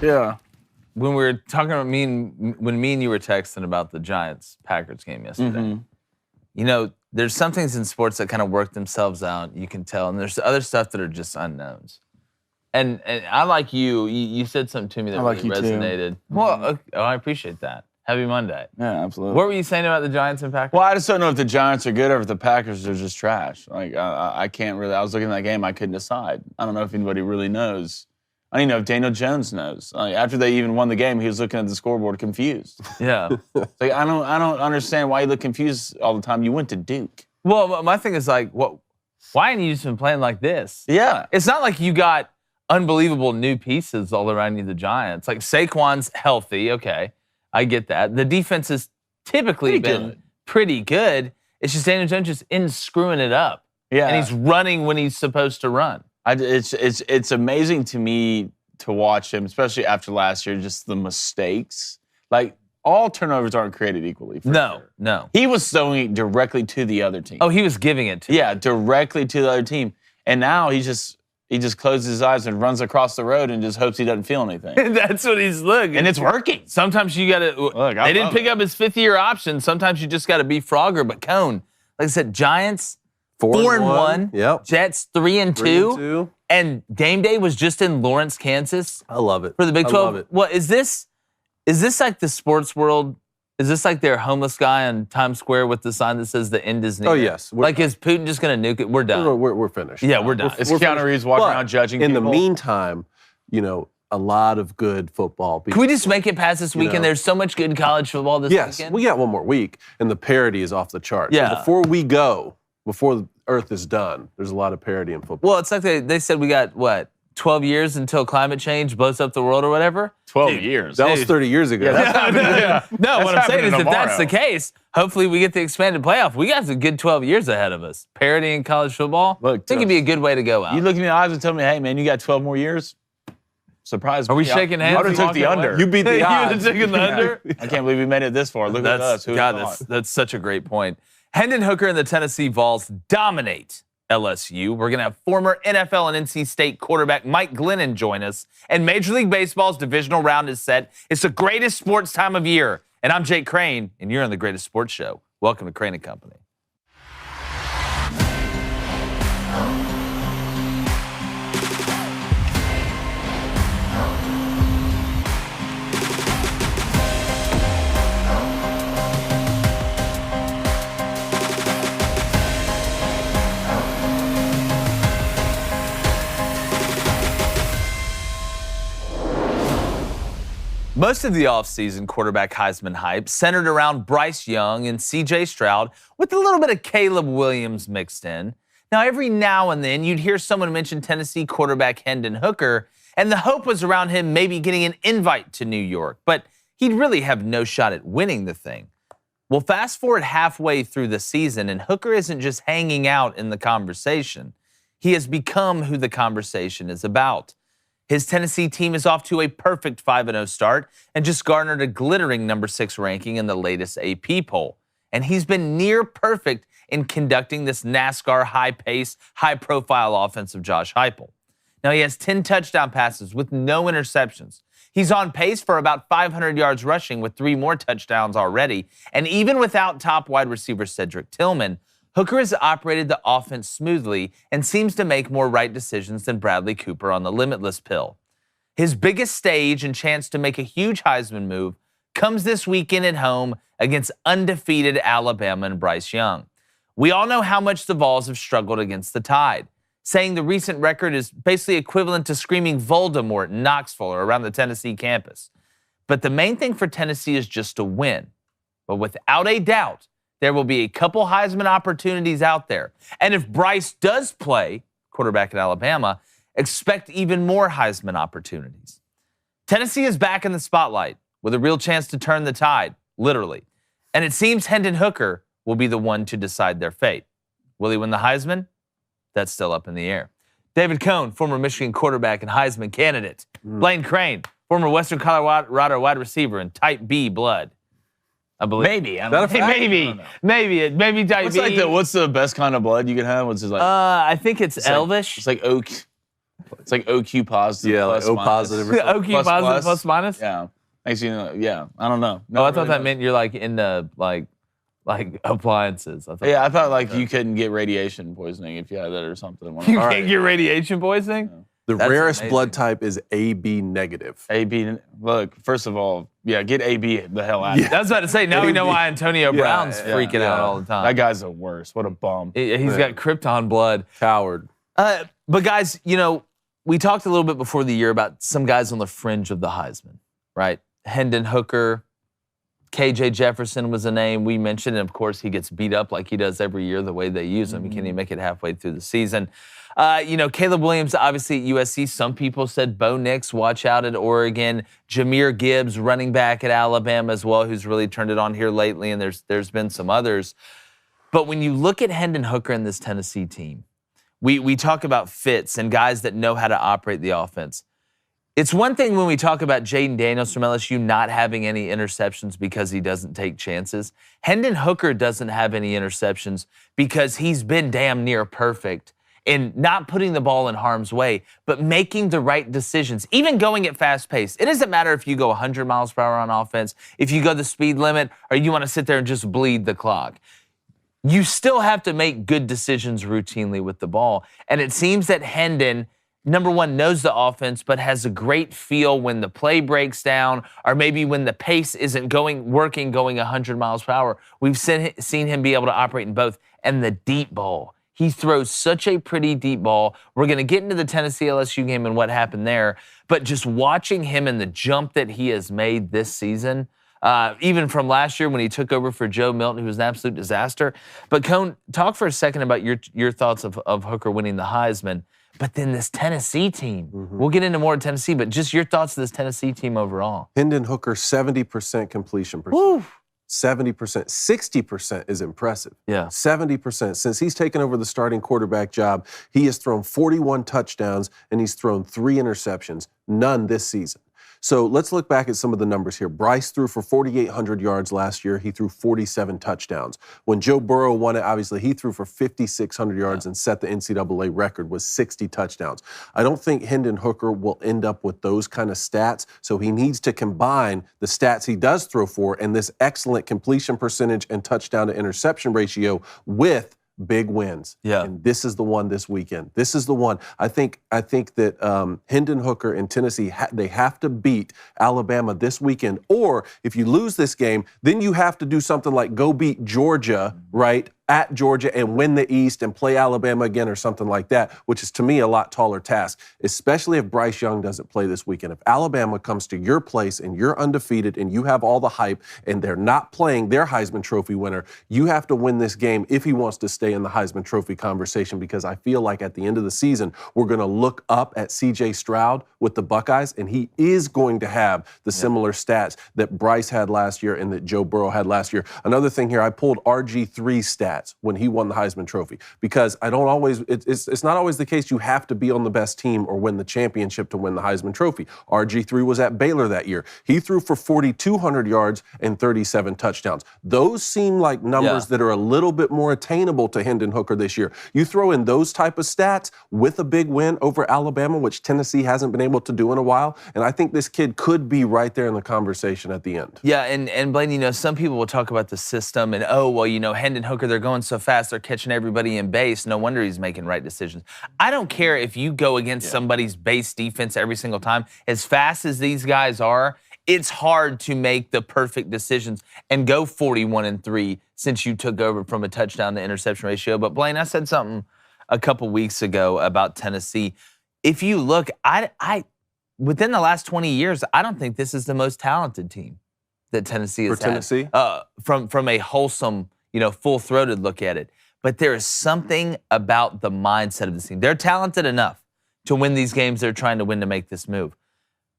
Yeah. When we were talking about when me and you were texting about the Giants-Packers game yesterday, you know, there's some things in sports that kind of work themselves out, you can tell, and there's other stuff that are just unknowns. And I like you said something to me that really resonated. Too. Well, I appreciate that. Happy Monday. Yeah, absolutely. What were you saying about the Giants and Packers? Well, I just don't know if the Giants are good or if the Packers are just trash. Like, I can't really, I was looking at that game, I couldn't decide. I don't know if anybody really knows. I don't even know if Daniel Jones knows. Like, after they even won the game, he was looking at the scoreboard confused. Yeah. Like, I don't understand why you look confused all the time. You went to Duke. Well, my thing is like, why ain't you just been playing like this? Yeah. It's not like you got unbelievable new pieces all around you, the Giants. Like, Saquon's healthy, okay. I get that. The defense has typically been pretty good. It's just Daniel Jones just isn't screwing it up. Yeah. And he's running when he's supposed to run. It's amazing to me to watch him, especially after last year, just the mistakes. Like, all turnovers aren't created equally. No. He was throwing it directly to the other team. Oh, he was giving it to Yeah, directly to the other team. And now he just closes his eyes and runs across the road and just hopes he doesn't feel anything. That's what he's looking. And it's working. Sometimes you got to, they didn't pick up his fifth-year option. Sometimes you just got to be Frogger. But Cone, like I said, Giants, 4-1. Yep. Jets, 3-2. And game day was just in Lawrence, Kansas. I love it. For the Big 12. I love it. What, is this like the sports world? Is this like their homeless guy on Times Square with the sign that says the end is near? Oh, yes. Like, is Putin just going to nuke it? We're done. We're finished. Yeah, we're done. It's Keanu Reeves walking around judging in people. the meantime, you know, a lot of good football. Can we just make it past this weekend? There's so much good college football this weekend. Yes, we got one more week, and the parity is off the charts. Yeah. So before the Earth is done, there's a lot of parity in football. Well, it's like they said we got, 12 years until climate change blows up the world or whatever? 12 years. That was 30 years ago. No, what I'm saying is if that's the case, hopefully we get the expanded playoff. We got a good 12 years ahead of us. Parity in college football, I think it'd be a good way to go out. You look me in the eyes and tell me, hey, man, you got 12 more years? Surprise me. Are we shaking hands? I would have took the under. You beat the odds. You would have taken the under? I can't believe we made it this far. Look at us. That's such a great point. Hendon Hooker and the Tennessee Vols dominate LSU. We're going to have former NFL and NC State quarterback Mike Glennon join us. And Major League Baseball's divisional round is set. It's the greatest sports time of year. And I'm Jake Crane, and you're on the Greatest Sports Show. Welcome to Crane & Company. Most of the offseason quarterback Heisman hype centered around Bryce Young and C.J. Stroud with a little bit of Caleb Williams mixed in. Now, every now and then, you'd hear someone mention Tennessee quarterback Hendon Hooker, and the hope was around him maybe getting an invite to New York, but he'd really have no shot at winning the thing. Well, fast forward halfway through the season, and Hooker isn't just hanging out in the conversation. He has become who the conversation is about. His Tennessee team is off to a perfect 5-0 start and just garnered a glittering number 6 ranking in the latest AP poll. And he's been near perfect in conducting this NASCAR high-pace, high-profile offense of Josh Heupel. Now, he has 10 touchdown passes with no interceptions. He's on pace for about 500 yards rushing with 3 more touchdowns already. And even without top wide receiver Cedric Tillman, Hooker has operated the offense smoothly and seems to make more right decisions than Bradley Cooper on the limitless pill. His biggest stage and chance to make a huge Heisman move comes this weekend at home against undefeated Alabama and Bryce Young. We all know how much the Vols have struggled against the Tide, saying the recent record is basically equivalent to screaming Voldemort in Knoxville or around the Tennessee campus. But the main thing for Tennessee is just to win. But without a doubt, there will be a couple Heisman opportunities out there. And if Bryce does play quarterback at Alabama, expect even more Heisman opportunities. Tennessee is back in the spotlight with a real chance to turn the tide, literally. And it seems Hendon Hooker will be the one to decide their fate. Will he win the Heisman? That's still up in the air. David Cone, former Michigan quarterback and Heisman candidate. Blaine Crane, former Western Colorado wide receiver and type B blood. I believe. Maybe. Maybe type B. What's the best kind of blood you can have? What's it like? I think it's elvish. It's like oak. It's like OQ positive. Yeah, like plus O minus. positive. Or something. OQ positive plus minus? Yeah. Makes you know, yeah. I don't know. Oh, I thought that meant you're like into like appliances. I thought like you couldn't get radiation poisoning if you had that or something. You can't get radiation poisoning? Yeah. The That's rarest amazing. blood type is AB negative. AB, look, first of all, get AB the hell out of here. I was about to say, now we know why Antonio Brown's freaking out all the time. That guy's the worst. What a bum. He's got Krypton blood. Coward. But guys, we talked a little bit before the year about some guys on the fringe of the Heisman, right? Hendon Hooker, KJ Jefferson was a name we mentioned, and of course he gets beat up like he does every year the way they use him. He can't even make it halfway through the season. Caleb Williams, obviously at USC. Some people said Bo Nix, watch out at Oregon. Jahmyr Gibbs, running back at Alabama as well, who's really turned it on here lately, and there's been some others. But when you look at Hendon Hooker and this Tennessee team, we talk about fits and guys that know how to operate the offense. It's one thing when we talk about Jaden Daniels from LSU not having any interceptions because he doesn't take chances. Hendon Hooker doesn't have any interceptions because he's been damn near perfect in not putting the ball in harm's way, but making the right decisions, even going at fast pace. It doesn't matter if you go 100 miles per hour on offense, if you go the speed limit, or you want to sit there and just bleed the clock. You still have to make good decisions routinely with the ball. And it seems that Hendon, number one, knows the offense, but has a great feel when the play breaks down or maybe when the pace isn't going 100 miles per hour. We've seen him be able to operate in both. And the deep ball. He throws such a pretty deep ball. We're going to get into the Tennessee LSU game and what happened there. But just watching him and the jump that he has made this season, even from last year when he took over for Joe Milton, who was an absolute disaster. But Cone, talk for a second about your thoughts of Hooker winning the Heisman. But then this Tennessee team, we'll get into more Tennessee, but just your thoughts of this Tennessee team overall. Hendon Hooker, 70% completion percentage. Woo. 70%. 60% is impressive. Yeah. 70%. Since he's taken over the starting quarterback job, he has thrown 41 touchdowns and he's thrown 3 interceptions, none this season. So let's look back at some of the numbers here. Bryce threw for 4,800 yards last year. He threw 47 touchdowns. When Joe Burrow won it, obviously, he threw for 5,600 yards and set the NCAA record with 60 touchdowns. I don't think Hendon Hooker will end up with those kind of stats, so he needs to combine the stats he does throw for and this excellent completion percentage and touchdown to interception ratio with big wins. Yeah. And this is the one this weekend. This is the one. I think that Hendon Hooker and Tennessee, they have to beat Alabama this weekend. Or if you lose this game, then you have to do something like go beat Georgia, right, at Georgia and win the East and play Alabama again or something like that, which is to me a lot taller task, especially if Bryce Young doesn't play this weekend. If Alabama comes to your place and you're undefeated and you have all the hype and they're not playing their Heisman Trophy winner, you have to win this game if he wants to stay in the Heisman Trophy conversation, because I feel like at the end of the season, we're going to look up at C.J. Stroud with the Buckeyes, and he is going to have the similar stats that Bryce had last year and that Joe Burrow had last year. Another thing here, I pulled RG3's stats when he won the Heisman Trophy, because it's not always the case you have to be on the best team or win the championship to win the Heisman Trophy. RG3 was at Baylor that year. He threw for 4,200 yards and 37 touchdowns. Those seem like numbers that are a little bit more attainable to Hendon Hooker this year. You throw in those type of stats with a big win over Alabama, which Tennessee hasn't been able to do in a while, and I think this kid could be right there in the conversation at the end. Yeah, and Blaine, some people will talk about the system and, Hendon Hooker, they're going so fast, they're catching everybody in base. No wonder he's making right decisions. I don't care if you go against somebody's base defense every single time. As fast as these guys are, it's hard to make the perfect decisions and go 41-3 since you took over from a touchdown to interception ratio. But Blaine, I said something a couple weeks ago about Tennessee. If you look, I within the last 20 years, I don't think this is the most talented team that Tennessee has For Tennessee? From a wholesome, full-throated look at it. But there is something about the mindset of this team. They're talented enough to win these games they're trying to win to make this move.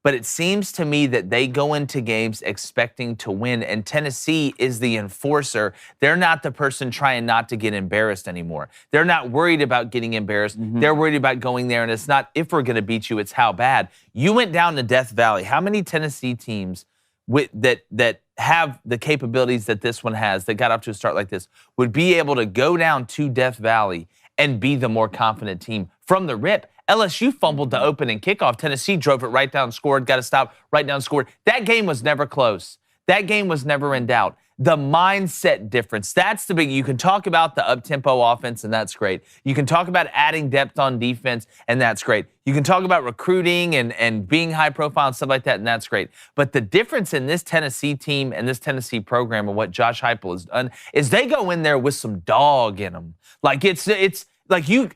But it seems to me that they go into games expecting to win, and Tennessee is the enforcer. They're not the person trying not to get embarrassed anymore. They're not worried about getting embarrassed. They're worried about going there, and it's not if we're going to beat you, it's how bad. You went down to Death Valley. How many Tennessee teams that have the capabilities that this one has, that got off to a start like this, would be able to go down to Death Valley and be the more confident team from the rip LSU fumbled the opening kickoff. Tennessee drove it right down, scored, got a stop, right down, scored. That game was never close. That game was never in doubt. The mindset difference, that's the big. You can talk about the up-tempo offense, and that's great. You can talk about adding depth on defense, and that's great. You can talk about recruiting and being high profile and stuff like that, and that's great. But the difference in this Tennessee team and this Tennessee program and what Josh Heupel has done is they go in there with some dog in them. Like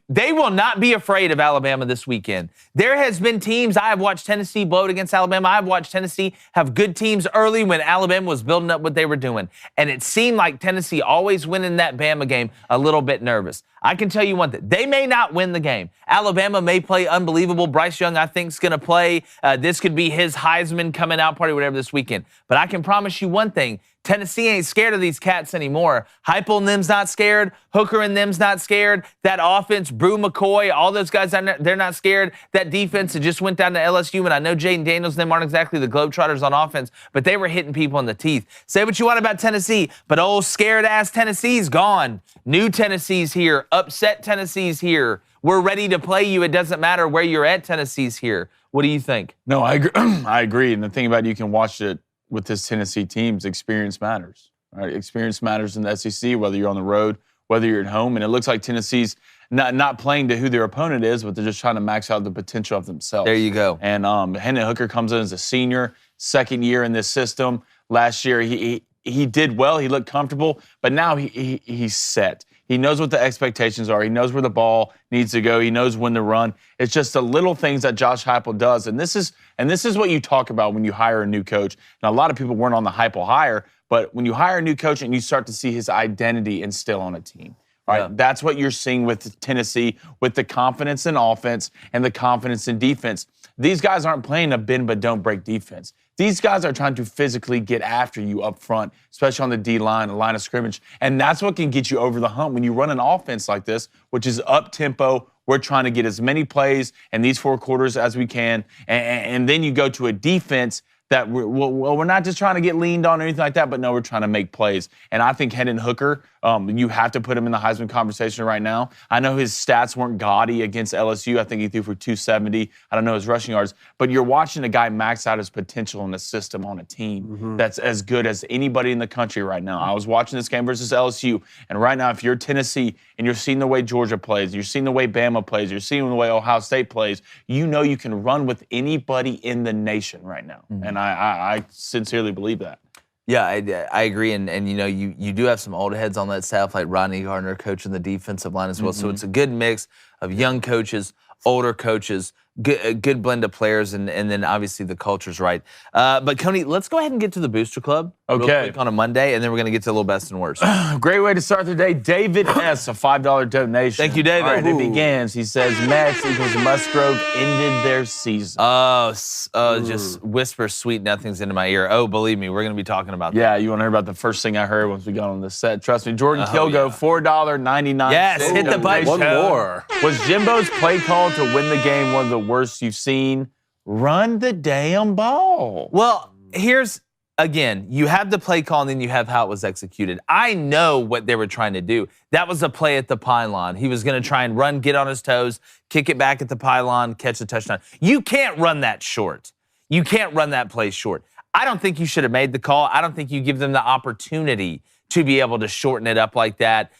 they will not be afraid of Alabama this weekend. There has been teams, I have watched Tennessee blow it against Alabama. I have watched Tennessee have good teams early when Alabama was building up what they were doing. And it seemed like Tennessee always winning that Bama game a little bit nervous. I can tell you one thing. They may not win the game. Alabama may play unbelievable. Bryce Young, I think, is going to play. This could be his Heisman coming out party, whatever, this weekend. But I can promise you one thing. Tennessee ain't scared of these cats anymore. Heupel and them's not scared. Hooker and them's not scared. That offense, Brew McCoy, all those guys, they're not scared. That defense that just went down to LSU, and I know Jaden Daniels and them aren't exactly the Globetrotters on offense, but they were hitting people in the teeth. Say what you want about Tennessee, but old scared-ass Tennessee's gone. New Tennessee's here. Upset Tennessee's here. We're ready to play you. It doesn't matter where you're at. Tennessee's here. What do you think? No, I agree. I agree. And the thing about it, you can watch it with this Tennessee team's experience matters. Right? Experience matters in the SEC, whether you're on the road, whether you're at home. And it looks like Tennessee's not playing to who their opponent is, but they're just trying to max out the potential of themselves. There you go. And Hendon Hooker comes in as a senior, second year in this system. Last year, he did well. He looked comfortable, but now he's set. He knows what the expectations are. He knows where the ball needs to go. He knows when to run. It's just the little things that Josh Heupel does. And this is what you talk about when you hire a new coach. And a lot of people weren't on the Heupel hire, but when you hire a new coach and you start to see his identity instill on a team, right? Yeah. That's what you're seeing with Tennessee, with the confidence in offense and the confidence in defense. These guys aren't playing a bend but don't break defense. These guys are trying to physically get after you up front, especially on the D-line, the line of scrimmage. And that's what can get you over the hump when you run an offense like this, which is up-tempo. We're trying to get as many plays in these 4 quarters as we can. And then you go to a defense that we're not just trying to get leaned on or anything like that, but no, we're trying to make plays. And I think Hendon Hooker, you have to put him in the Heisman conversation right now. I know his stats weren't gaudy against LSU. I think he threw for 270. I don't know his rushing yards. But you're watching a guy max out his potential in the system on a team that's as good as anybody in the country right now. I was watching this game versus LSU, and right now, if you're Tennessee and you're seeing the way Georgia plays, you're seeing the way Bama plays, you're seeing the way Ohio State plays, you know you can run with anybody in the nation right now. And I sincerely believe that. Yeah, I agree, and you know you do have some old heads on that staff like Rodney Gardner coaching the defensive line as well. So it's a good mix of young coaches, older coaches, good blend of players, and then obviously the culture's right. But Coney, let's go ahead and get to the Booster Club real quick on a Monday, and then we're going to get to a little best and worst. Great way to start the day. David S., a $5 donation. Thank you, David. All right, it begins. He says, Mets equals Musgrove ended their season. Just whisper sweet nothings into my ear. Oh, believe me, we're going to be talking about that. Yeah, you want to hear about the first thing I heard once we got on the set. Trust me, Jordan Kilgo, $4.99. Yes, hit the button. One more. Was Jimbo's play call to win the game one of the worst you've seen? Run the damn ball. Well, here's, again, you have the play call and then you have how it was executed. I know what they were trying to do. That was a play at the pylon. He was going to try and run, get on his toes, kick it back at the pylon, catch a touchdown. You can't run that short. You can't run that play short. I don't think you should have made the call. I don't think you give them the opportunity to be able to shorten it up like that.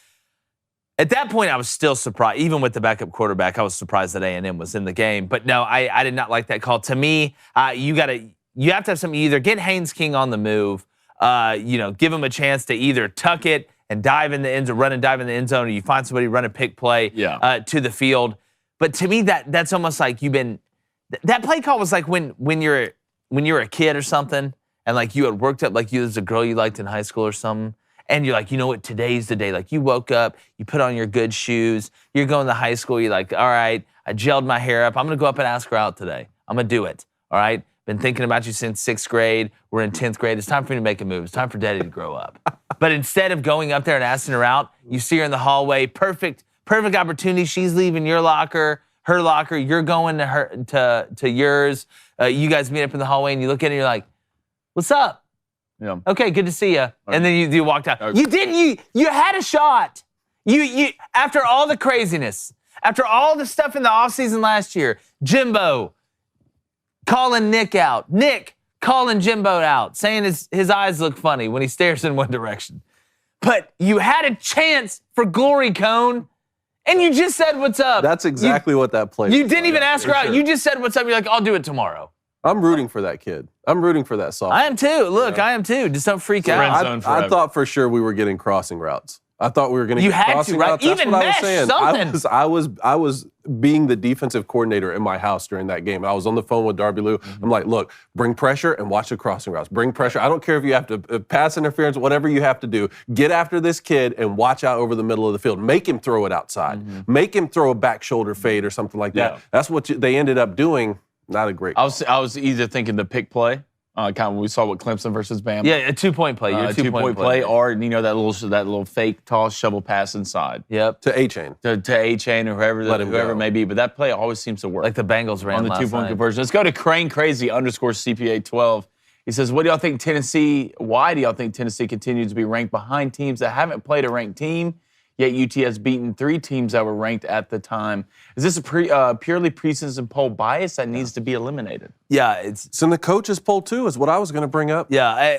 At that point, I was still surprised. Even with the backup quarterback, I was surprised that A&M was in the game. But no, I did not like that call. To me, you have to have something. Either get Haynes King on the move, give him a chance to either tuck it and dive in the end zone, run and dive in the end zone, or you find somebody run a pick play to the field. But to me, that's almost like that play call was like when you're a kid or something, and like you had worked up, like there's a girl you liked in high school or something. And you're like, you know what, today's the day. Like, you woke up, you put on your good shoes, you're going to high school, you're like, all right, I gelled my hair up. I'm going to go up and ask her out today. I'm going to do it, all right? Been thinking about you since 6th grade. We're in 10th grade. It's time for me to make a move. It's time for Daddy to grow up. But instead of going up there and asking her out, you see her in the hallway. Perfect opportunity. She's leaving your locker, her locker. You're going to yours. You guys meet up in the hallway, and you look at her, and you're like, what's up? Yeah. Okay, good to see you. And then you walked out. Okay. You didn't. You had a shot. You after all the craziness, After all the stuff in the offseason last year, Jimbo calling Nick out. Nick calling Jimbo out, saying his eyes look funny when he stares in one direction. But you had a chance for glory, Cone, and you just said what's up. That's exactly what that play. You didn't even ask her out. You just said what's up. You're like, I'll do it tomorrow. I'm rooting for that kid. I'm rooting for that sophomore. I am too. Look, I am too. Just don't freak out. I thought for sure we were getting crossing routes. I thought we were going to get crossing routes. Even That's what mesh, I was saying. something. I was being the defensive coordinator in my house during that game. I was on the phone with Darby Lou. I'm like, look, bring pressure and watch the crossing routes. Bring pressure. I don't care if you have to pass interference, whatever you have to do. Get after this kid and watch out over the middle of the field. Make him throw it outside. Make him throw a back shoulder fade or something like that. That's what they ended up doing. Not a great. I was either thinking the pick play. Kind of we saw what Clemson versus Bama. Yeah, a 2-point play. A 2-point play, or that little fake toss shovel pass inside. Yep. To A-Chain. To A-Chain or whoever it may be. But that play always seems to work. Like the Bengals ran on the last 2-point night. conversion. Let's go to Crane Crazy _CPA 12. He says, "What do y'all think Tennessee? Why do y'all think Tennessee continues to be ranked behind teams that haven't played a ranked team? Yet UT has beaten 3 teams that were ranked at the time. Is this a purely preseason poll bias that needs to be eliminated?" Yeah, it's in the coaches poll too, is what I was going to bring up. Yeah,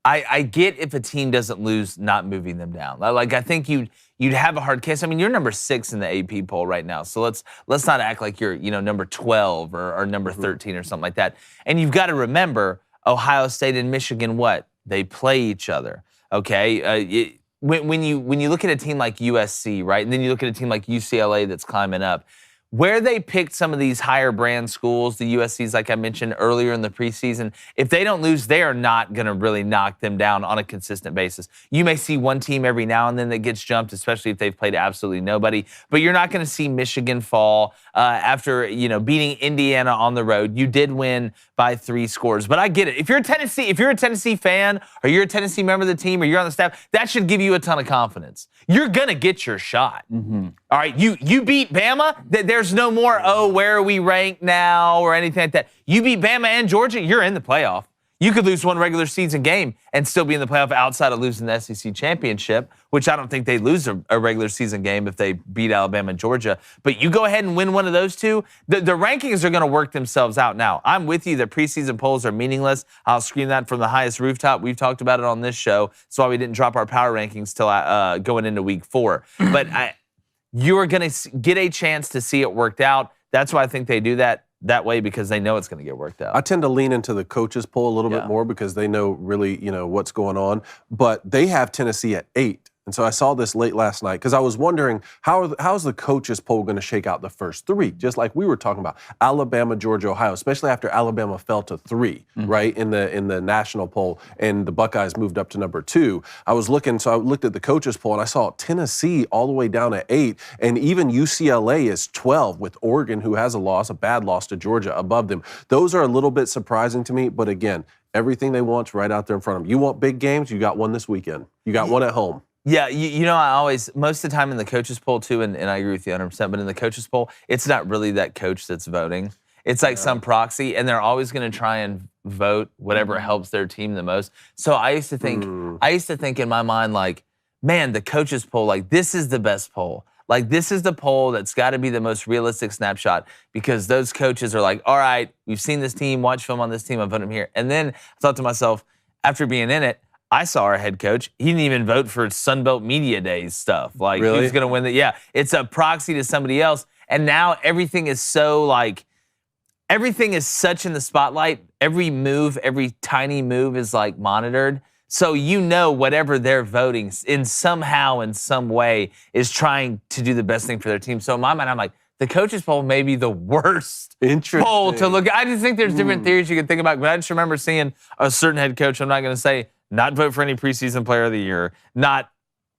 I get if a team doesn't lose, not moving them down. Like I think you'd have a hard case. I mean, you're number 6 in the AP poll right now, so let's not act like you're number 12 or number 13 or something like that. And you've got to remember, Ohio State and Michigan, what they play each other. Okay. When you look at a team like USC, right, and then you look at a team like UCLA that's climbing up, where they picked some of these higher brand schools, the USCs, like I mentioned earlier in the preseason, if they don't lose, they are not going to really knock them down on a consistent basis. You may see one team every now and then that gets jumped, especially if they've played absolutely nobody, but you're not going to see Michigan fall after beating Indiana on the road. You did win by 3 scores, but I get it. If you're a Tennessee fan, or you're a Tennessee member of the team, or you're on the staff, that should give you a ton of confidence. You're going to get your shot. All right, you beat Bama. There's no more, where are we ranked now or anything like that. You beat Bama and Georgia, you're in the playoff. You could lose one regular season game and still be in the playoff outside of losing the SEC championship, which I don't think they'd lose a regular season game if they beat Alabama and Georgia. But you go ahead and win one of those two, the rankings are going to work themselves out. Now, I'm with you that preseason polls are meaningless. I'll scream that from the highest rooftop. We've talked about it on this show. That's why we didn't drop our power rankings till going into week 4. But you're going to get a chance to see it worked out. That's why I think they do that way, because they know it's going to get worked out. I tend to lean into the coaches poll a little bit more because they know really, what's going on. But they have Tennessee at 8. And so I saw this late last night because I was wondering how's the coaches poll going to shake out the first 3, just like we were talking about. Alabama, Georgia, Ohio, especially after Alabama fell to 3, right, in the national poll, and the Buckeyes moved up to number 2. I looked at the coaches poll and I saw Tennessee all the way down at 8, and even UCLA is 12 with Oregon, who has a bad loss to Georgia, above them. Those are a little bit surprising to me, but again, everything they want's right out there in front of them. You want big games? You got one this weekend. You got one at home. Yeah, I always, most of the time in the coaches poll too, and I agree with you 100%, but in the coaches poll, it's not really that coach that's voting. It's like some proxy, and they're always going to try and vote whatever helps their team the most. So I used to think in my mind, like, man, the coaches poll, like, this is the best poll. Like, this is the poll that's got to be the most realistic snapshot, because those coaches are like, all right, we've seen this team, watch film on this team, I vote them here. And then I thought to myself, after being in it, I saw our head coach. He didn't even vote for Sunbelt Media Days stuff. Like, really? He was going to win Yeah, it's a proxy to somebody else. And now everything is such in the spotlight. Every move, every tiny move is like monitored. So whatever they're voting in some way is trying to do the best thing for their team. So in my mind, I'm like, the coaches poll may be the worst poll to look at. I just think there's different theories you can think about. But I just remember seeing a certain head coach, I'm not going to say, not vote for any preseason player of the year, not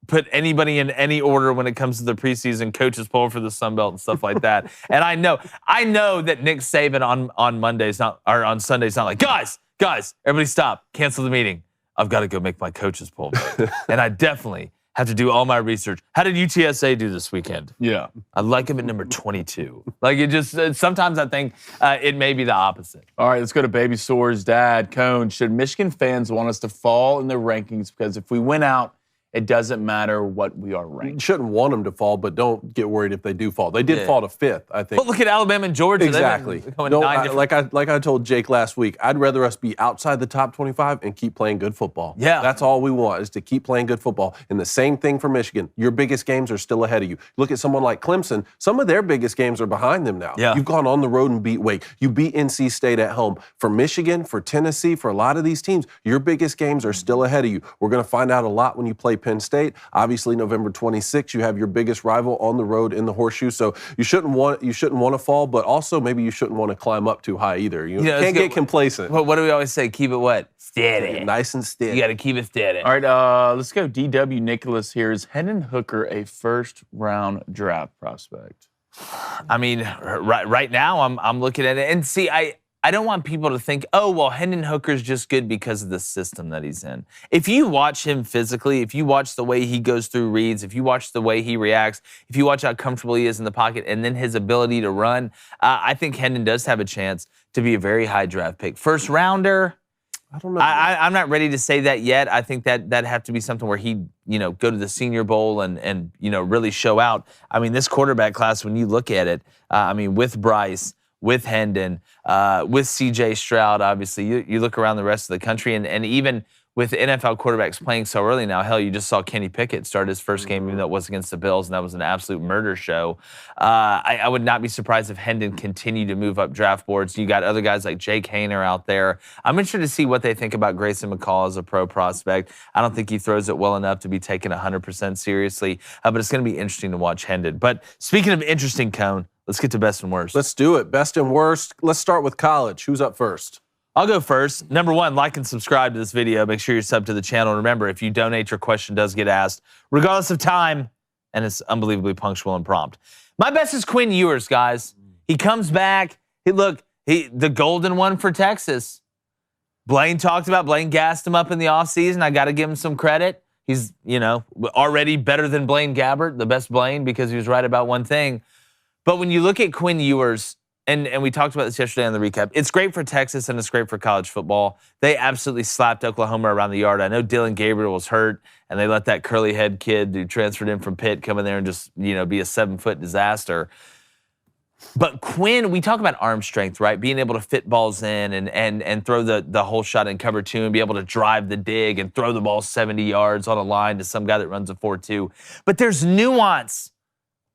put anybody in any order when it comes to the preseason coaches poll for the Sun Belt and stuff like that. And I know that Nick Saban on Sunday's not like, guys, everybody stop, cancel the meeting. I've got to go make my coaches poll vote. And I definitely have to do all my research. How did UTSA do this weekend? Yeah. I like him at number 22. Like, it just, sometimes I think it may be the opposite. All right, let's go to Baby Sore's dad, Cone. Should Michigan fans want us to fall in their rankings? Because if we win out It doesn't matter what we are You ranked. shouldn't want them to fall, but don't get worried if they do fall. They did fall to 5th, I think. But look at Alabama and Georgia. Exactly. No, like I told Jake last week, I'd rather us be outside the top 25 and keep playing good football. Yeah. That's all we want, is to keep playing good football. And the same thing for Michigan. Your biggest games are still ahead of you. Look at someone like Clemson. Some of their biggest games are behind them now. Yeah. You've gone on the road and beat Wake. You beat NC State at home. For Michigan, for Tennessee, for a lot of these teams, your biggest games are still ahead of you. We're going to find out a lot when you play Penn State. Obviously, November 26th, you have your biggest rival on the road in the Horseshoe. So you shouldn't want to fall, but also maybe you shouldn't want to climb up too high either. You can't get complacent. What do we always say? Keep it what? Steady. Nice and steady. You got to keep it steady. All right, let's go. DW Nicholas here. Is Hendon Hooker a first-round draft prospect? I mean, right now I'm looking at it, and see, I don't want people to think, oh, well, Hendon Hooker's just good because of the system that he's in. If you watch him physically, if you watch the way he goes through reads, if you watch the way he reacts, if you watch how comfortable he is in the pocket, and then his ability to run, I think Hendon does have a chance to be a very high draft pick. First rounder, I don't know. I'm not ready to say that yet. I think that'd have to be something where he, go to the Senior Bowl and really show out. I mean, this quarterback class, when you look at it, with Bryce, with Hendon, with C.J. Stroud, obviously, you look around the rest of the country, and even with NFL quarterbacks playing so early now, hell, you just saw Kenny Pickett start his first game, even though it was against the Bills, and that was an absolute murder show. I would not be surprised if Hendon continued to move up draft boards. You got other guys like Jake Haener out there. I'm interested to see what they think about Grayson McCall as a pro prospect. I don't think he throws it well enough to be taken 100% seriously, but it's going to be interesting to watch Hendon. But speaking of interesting, Cone, let's get to best and worst. Let's do it. Best and worst. Let's start with college. Who's up first? I'll go first. Number one, like and subscribe to this video. Make sure you're subbed to the channel. And remember, if you donate, your question does get asked, regardless of time, and it's unbelievably punctual and prompt. My best is Quinn Ewers, guys. He comes back. The golden one for Texas. Blaine gassed him up in the offseason. I got to give him some credit. He's, already better than Blaine Gabbert, the best Blaine, because he was right about one thing. But when you look at Quinn Ewers, and we talked about this yesterday on the recap, it's great for Texas and it's great for college football. They absolutely slapped Oklahoma around the yard. I know Dylan Gabriel was hurt, and they let that curly-head kid who transferred in from Pitt come in there and just, be a 7-foot disaster. But Quinn, we talk about arm strength, right? Being able to fit balls in and throw the whole shot in cover two and be able to drive the dig and throw the ball 70 yards on a line to some guy that runs a 4.2. But there's nuance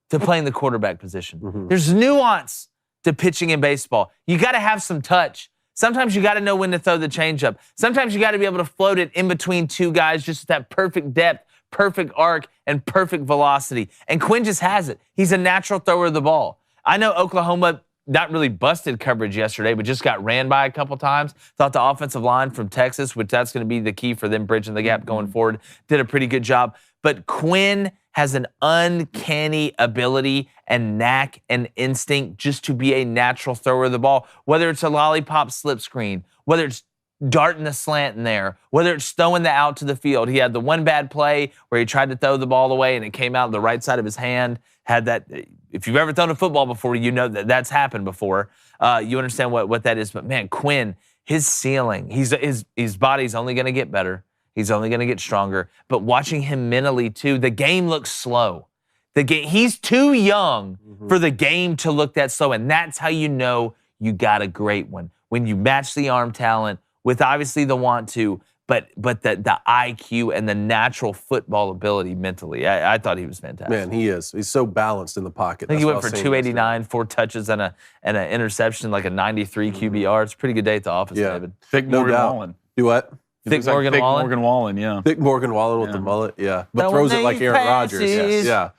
to playing the quarterback position. Mm-hmm. There's nuance to pitching in baseball. You got to have some touch. Sometimes you got to know when to throw the changeup. Sometimes you got to be able to float it in between two guys, just that perfect depth, perfect arc, and perfect velocity. And Quinn just has it. He's a natural thrower of the ball. I know Oklahoma not really busted coverage yesterday, but just got ran by a couple times. Thought the offensive line from Texas, which that's going to be the key for them bridging the gap going forward, did a pretty good job. But Quinn has an uncanny ability and knack and instinct just to be a natural thrower of the ball, whether it's a lollipop slip screen, whether it's darting the slant in there, whether it's throwing the out to the field. He had the one bad play where he tried to throw the ball away and it came out the right side of his hand. Had that. If you've ever thrown a football before, you know that that's happened before. You understand what that is. But man, Quinn, his ceiling, his body's only going to get better. He's only going to get stronger. But watching him mentally too, the game looks slow. He's too young for the game to look that slow, and that's how you know you got a great one. When you match the arm talent with obviously the want to, but the IQ and the natural football ability mentally. I thought he was fantastic. Man, he is. He's so balanced in the pocket. I think he went for 289, 4 touches and an interception, like a 93 QBR. It's a pretty good day at the office, David. Thick Morgan Wallen. Do what? Thick Morgan Wallen? Morgan Wallen, yeah. Thick Morgan Wallen with the mullet, yeah. But throws it like Aaron Rodgers. Yes, yeah.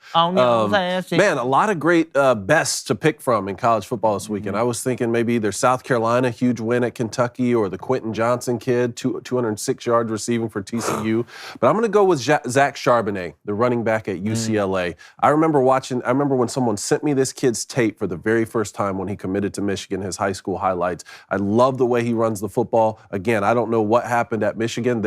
Man, a lot of great bests to pick from in college football this weekend. I was thinking maybe either South Carolina, huge win at Kentucky, or the Quentin Johnson kid, 206 yards receiving for TCU. But I'm going to go with Zach Charbonnet, the running back at UCLA. I remember when someone sent me this kid's tape for the very first time when he committed to Michigan, his high school highlights. I love the way he runs the football. Again, I don't know what happened at Michigan.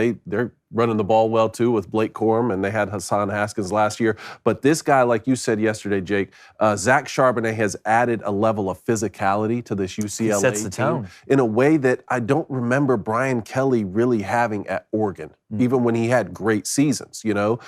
running the ball well too with Blake Corum, and they had Hassan Haskins last year. But this guy, like you said yesterday, Jake, Zach Charbonnet has added a level of physicality to this UCLA sets the team tone in a way that I don't remember Brian Kelly really having at Oregon, even when he had great seasons, you know?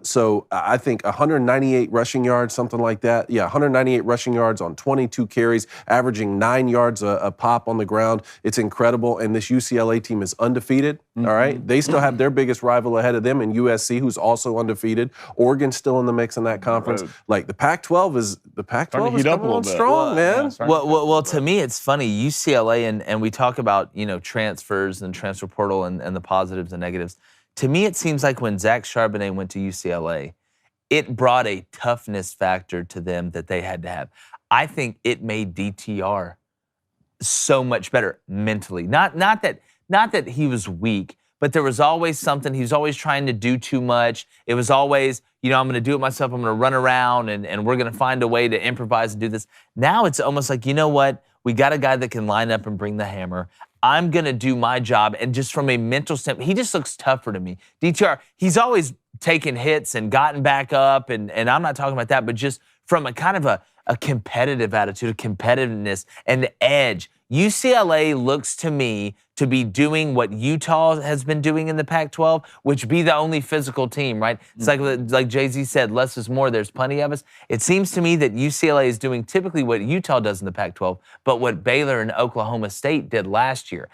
So I think 198 rushing yards, something like that. Yeah, 198 rushing yards on 22 carries, averaging 9 yards a pop on the ground. It's incredible. And this UCLA team is undefeated, all right? They still have their biggest rival ahead of them in USC, who's also undefeated. Oregon's still in the mix in that conference. Like the Pac-12 is coming on strong, man. Well, to me, it's funny. UCLA, and we talk about, transfers and transfer portal and the positives and negatives. To me, it seems like when Zach Charbonnet went to UCLA, it brought a toughness factor to them that they had to have. I think it made DTR so much better mentally. Not that he was weak, but there was always something. He was always trying to do too much. It was always, I'm going to do it myself. I'm going to run around and we're going to find a way to improvise and do this. Now it's almost like, you know what? We got a guy that can line up and bring the hammer. I'm going to do my job. And just from a mental standpoint, he just looks tougher to me. DTR, he's always taken hits and gotten back up. And I'm not talking about that, but just from a kind of a competitive attitude, a competitiveness, and the edge. UCLA looks to me to be doing what Utah has been doing in the Pac-12, which be the only physical team, right? It's like Jay-Z said, less is more, there's plenty of us. It seems to me that UCLA is doing typically what Utah does in the Pac-12, but what Baylor and Oklahoma State did last year.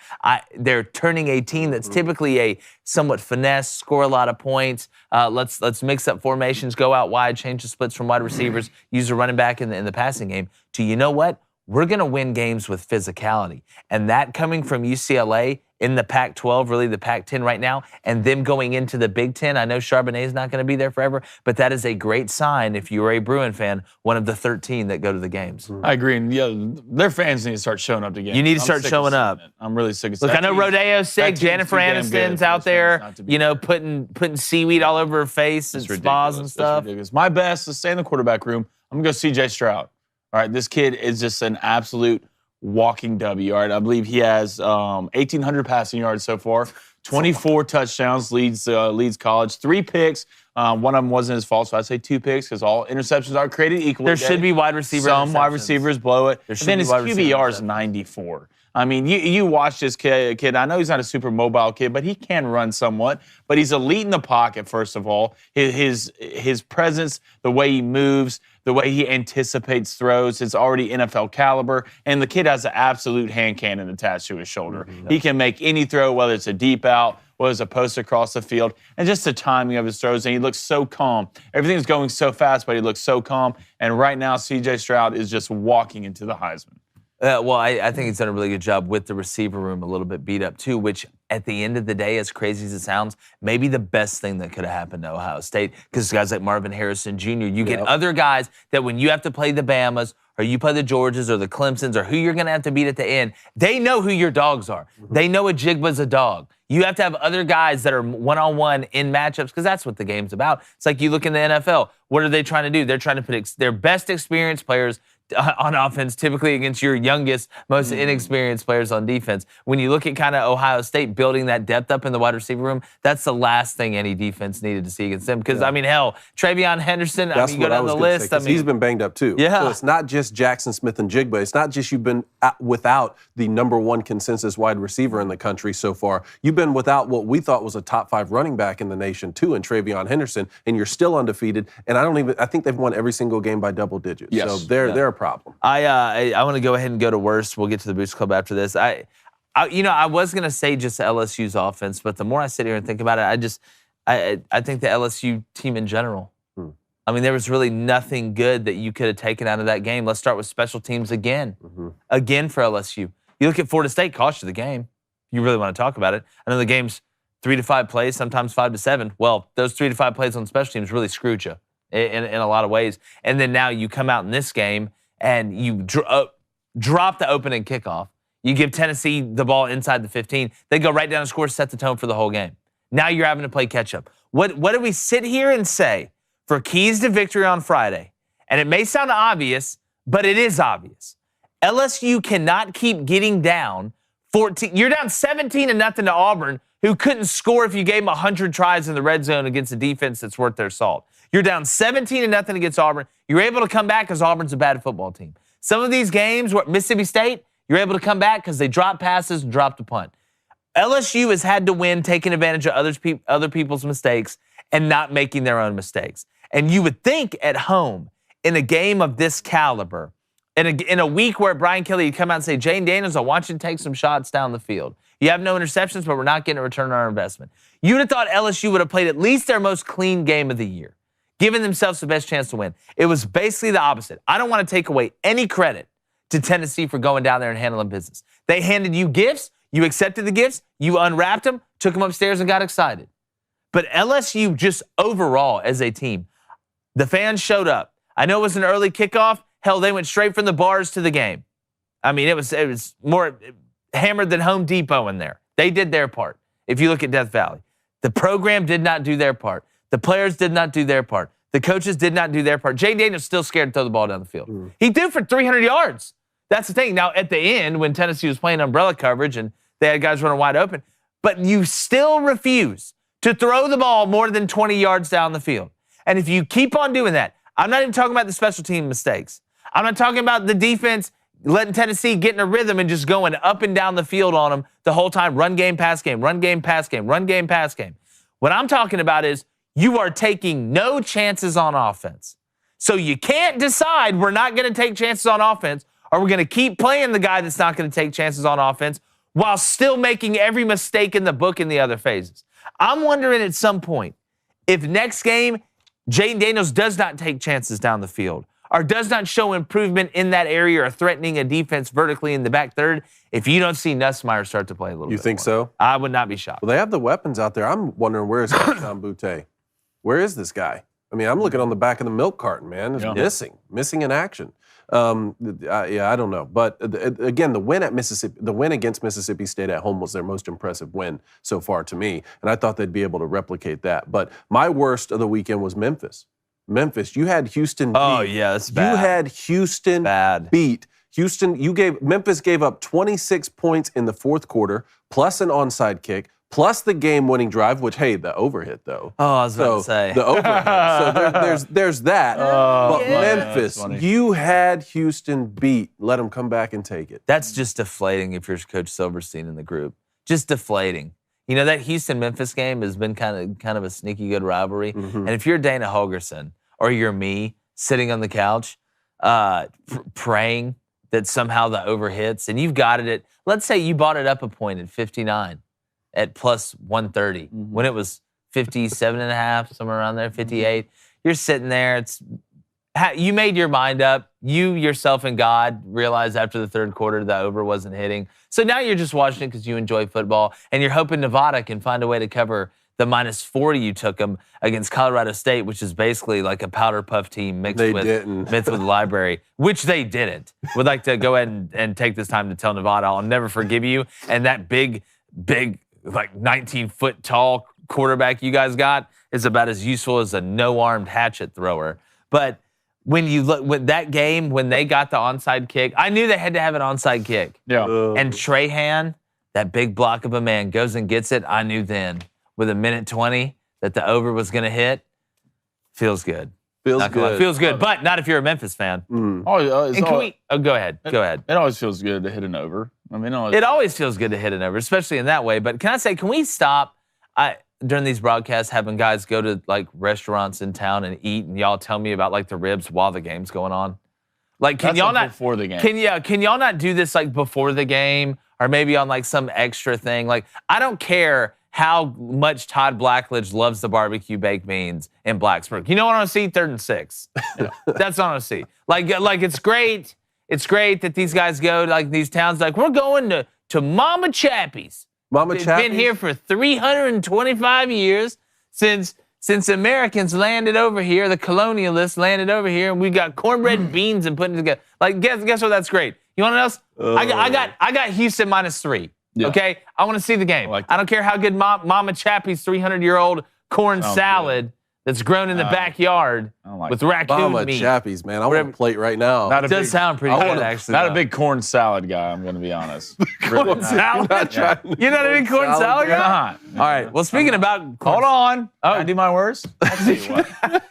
They're turning a team that's typically a somewhat finesse, score a lot of points, let's mix up formations, go out wide, change the splits from wide receivers, use a running back in the passing game, to, you know what? We're going to win games with physicality. And that coming from UCLA in the Pac-12, really the Pac-10 right now, and them going into the Big Ten. I know Charbonnet is not going to be there forever, but that is a great sign if you are a Bruin fan, one of the 13 that go to the games. I agree. And their fans need to start showing up to games. You need to start showing up. I'm really sick of Look, I know Rodeo's sick. Jennifer Aniston's out there, putting seaweed all over her face and spas and stuff. My best is stay in the quarterback room. I'm going to go CJ Stroud. All right, this kid is just an absolute walking W. All right, I believe he has 1,800 passing yards so far, 24 touchdowns, leads college, 3 picks. One of them wasn't his fault, so I'd say 2 picks because all interceptions are created equally. There should be wide receiver Some wide receivers blow it. And then his QBR is 94. I mean, you watch this kid. I know he's not a super mobile kid, but he can run somewhat. But he's elite in the pocket, first of all. His presence, the way he moves, the way he anticipates throws, it's already NFL caliber. And the kid has an absolute hand cannon attached to his shoulder. He can make any throw, whether it's a deep out, whether it's a post across the field, and just the timing of his throws. And he looks so calm. Everything's going so fast, but he looks so calm. And right now, C.J. Stroud is just walking into the Heisman. Well, I think he's done a really good job with the receiver room, a little bit beat up too, which at the end of the day, as crazy as it sounds, maybe the best thing that could have happened to Ohio State, because guys like Marvin Harrison Jr., you get other guys that when you have to play the Bamas or you play the Georgias or the Clemsons or who you're going to have to beat at the end, they know who your dogs are. They know a Jigba's a dog. You have to have other guys that are one-on-one in matchups because that's what the game's about. It's like you look in the NFL. What are they trying to do? They're trying to put their best experienced players on offense, typically against your youngest, most inexperienced players on defense. When you look at kind of Ohio State building that depth up in the wide receiver room, that's the last thing any defense needed to see against them. Because, I mean, hell, Travion Henderson, you go down the list. He's been banged up too. Yeah. So it's not just Jackson Smith and Jigba. It's not just you've been without the number 1 consensus wide receiver in the country so far. You've been without what we thought was a top 5 running back in the nation too in Travion Henderson, and you're still undefeated. And I think they've won every single game by double digits. Yes. So they're a problem. I want to go ahead and go to worst. We'll get to the Boost Club after this. I was going to say just LSU's offense, but the more I sit here and think about it, I think the LSU team in general. I mean, there was really nothing good that you could have taken out of that game. Let's start with special teams again. Again for LSU. You look at Florida State, cost you the game. You really want to talk about it. I know the game's 3 to 5 plays, sometimes 5 to 7. Well, those 3 to 5 plays on special teams really screwed you in a lot of ways. And then now you come out in this game and you drop the opening kickoff. You give Tennessee the ball inside the 15. They go right down and score, set the tone for the whole game. Now you're having to play catch-up. What do we sit here and say for keys to victory on Friday? And it may sound obvious, but it is obvious. LSU cannot keep getting down You're down 17-0 to Auburn, who couldn't score if you gave them 100 tries in the red zone against a defense that's worth their salt. You're down 17-0 against Auburn. You're able to come back because Auburn's a bad football team. Some of these games, Mississippi State, you're able to come back because they dropped passes and dropped a punt. LSU has had to win taking advantage of other people's mistakes and not making their own mistakes. And you would think at home, in a game of this caliber, in a week where Brian Kelly would come out and say, Jane Daniels, I want you to take some shots down the field. You have no interceptions, but we're not getting a return on our investment. You'd have thought LSU would have played at least their most clean game of the year, giving themselves the best chance to win. It was basically the opposite. I don't want to take away any credit to Tennessee for going down there and handling business. They handed you gifts. You accepted the gifts. You unwrapped them, took them upstairs, and got excited. But LSU just overall as a team, the fans showed up. I know it was an early kickoff. Hell, they went straight from the bars to the game. I mean, it was more hammered than Home Depot in there. They did their part. If you look at Death Valley, the program did not do their part. The players did not do their part. The coaches did not do their part. Jay Daniels still scared to throw the ball down the field. He threw for 300 yards. That's the thing. Now, at the end, when Tennessee was playing umbrella coverage and they had guys running wide open, but you still refuse to throw the ball more than 20 yards down the field. And if you keep on doing that, I'm not even talking about the special team mistakes. I'm not talking about the defense letting Tennessee get in a rhythm and just going up and down the field on them the whole time. Run game, pass game, run game, pass game, run game, pass game. What I'm talking about is you are taking no chances on offense. So you can't decide we're not going to take chances on offense or we're going to keep playing the guy that's not going to take chances on offense while still making every mistake in the book in the other phases. I'm wondering at some point if next game Jayden Daniels does not take chances down the field or does not show improvement in that area or threatening a defense vertically in the back third, if you don't see Nussmeier start to play a little bit You think more. so? I would not be shocked. Well, they have the weapons out there. I'm wondering, where is Hassan Butte? Where is this guy? I mean, I'm looking on the back of the milk carton, man. It's missing in action. I don't know. But again, the win against Mississippi State at home was their most impressive win so far to me, and I thought they'd be able to replicate that. But my worst of the weekend was Memphis. Memphis, you had Houston beat. Oh, yeah, that's bad. You had Houston beat. Memphis gave up 26 points in the fourth quarter, plus an onside kick, plus the game-winning drive, which, hey, the overhit, though. Oh, I was about to say. The overhit. So there's that. But Memphis, you had Houston beat. Let them come back and take it. That's just deflating if you're Coach Silverstein in the group. Just deflating. You know, that Houston-Memphis game has been kind of a sneaky good rivalry. Mm-hmm. And if you're Dana Holgerson or you're me sitting on the couch praying that somehow the over hits and you've got it at, let's say you bought it up a point at 59 at plus 130 when it was 57.5, somewhere around there, 58. You're sitting there. You made your mind up. You, yourself, and God realized after the third quarter the over wasn't hitting. So now you're just watching it because you enjoy football, and you're hoping Nevada can find a way to cover the minus 40 you took them against Colorado State, which is basically like a powder puff team mixed with Library, which they didn't. Would like to go ahead and take this time to tell Nevada, I'll never forgive you. And that big, like 19-foot tall quarterback you guys got is about as useful as a no-armed hatchet thrower. But when you look with that game, when they got the onside kick, I knew they had to have an onside kick. Yeah. And Trahan, that big block of a man, goes and gets it. I knew then, with 1:20, that the over was going to hit. Feels good. Feels good, but not if you're a Memphis fan. Go ahead. It always feels good to hit an over. I mean, it always feels good to hit an over, especially in that way. But can I say, can we stop during these broadcasts having guys go to like restaurants in town and eat, and y'all tell me about like the ribs while the game's going on? Like, can y'all not before the game? Can y'all not do this like before the game, or maybe on like some extra thing? Like, I don't care how much Todd Blackledge loves the barbecue baked beans in Blacksburg. You know what I want to see? 3rd and 6. That's what I want to see. Like it's great. It's great that these guys go to like these towns. Like, we're going to Mama Chappie's. Mama They've Chappie's? been here for 325 years since Americans landed over here. The colonialists landed over here, and we got cornbread and beans and putting it together. Like, guess what? That's great. You want to know else? I got Houston -3. Yeah. Okay, I want to see the game. I don't care how good Mama Chappie's 300-year-old corn salad that's grown in the backyard I don't like with raccoon Obama meat. Chappies, man. I want a plate right now. Not It does sound pretty good, actually. Not though. a big corn salad guy, I'm going to be honest. corn salad. You're not a big corn salad guy? Not. All right. Well, speaking about corn Hold on. Can I do my worst?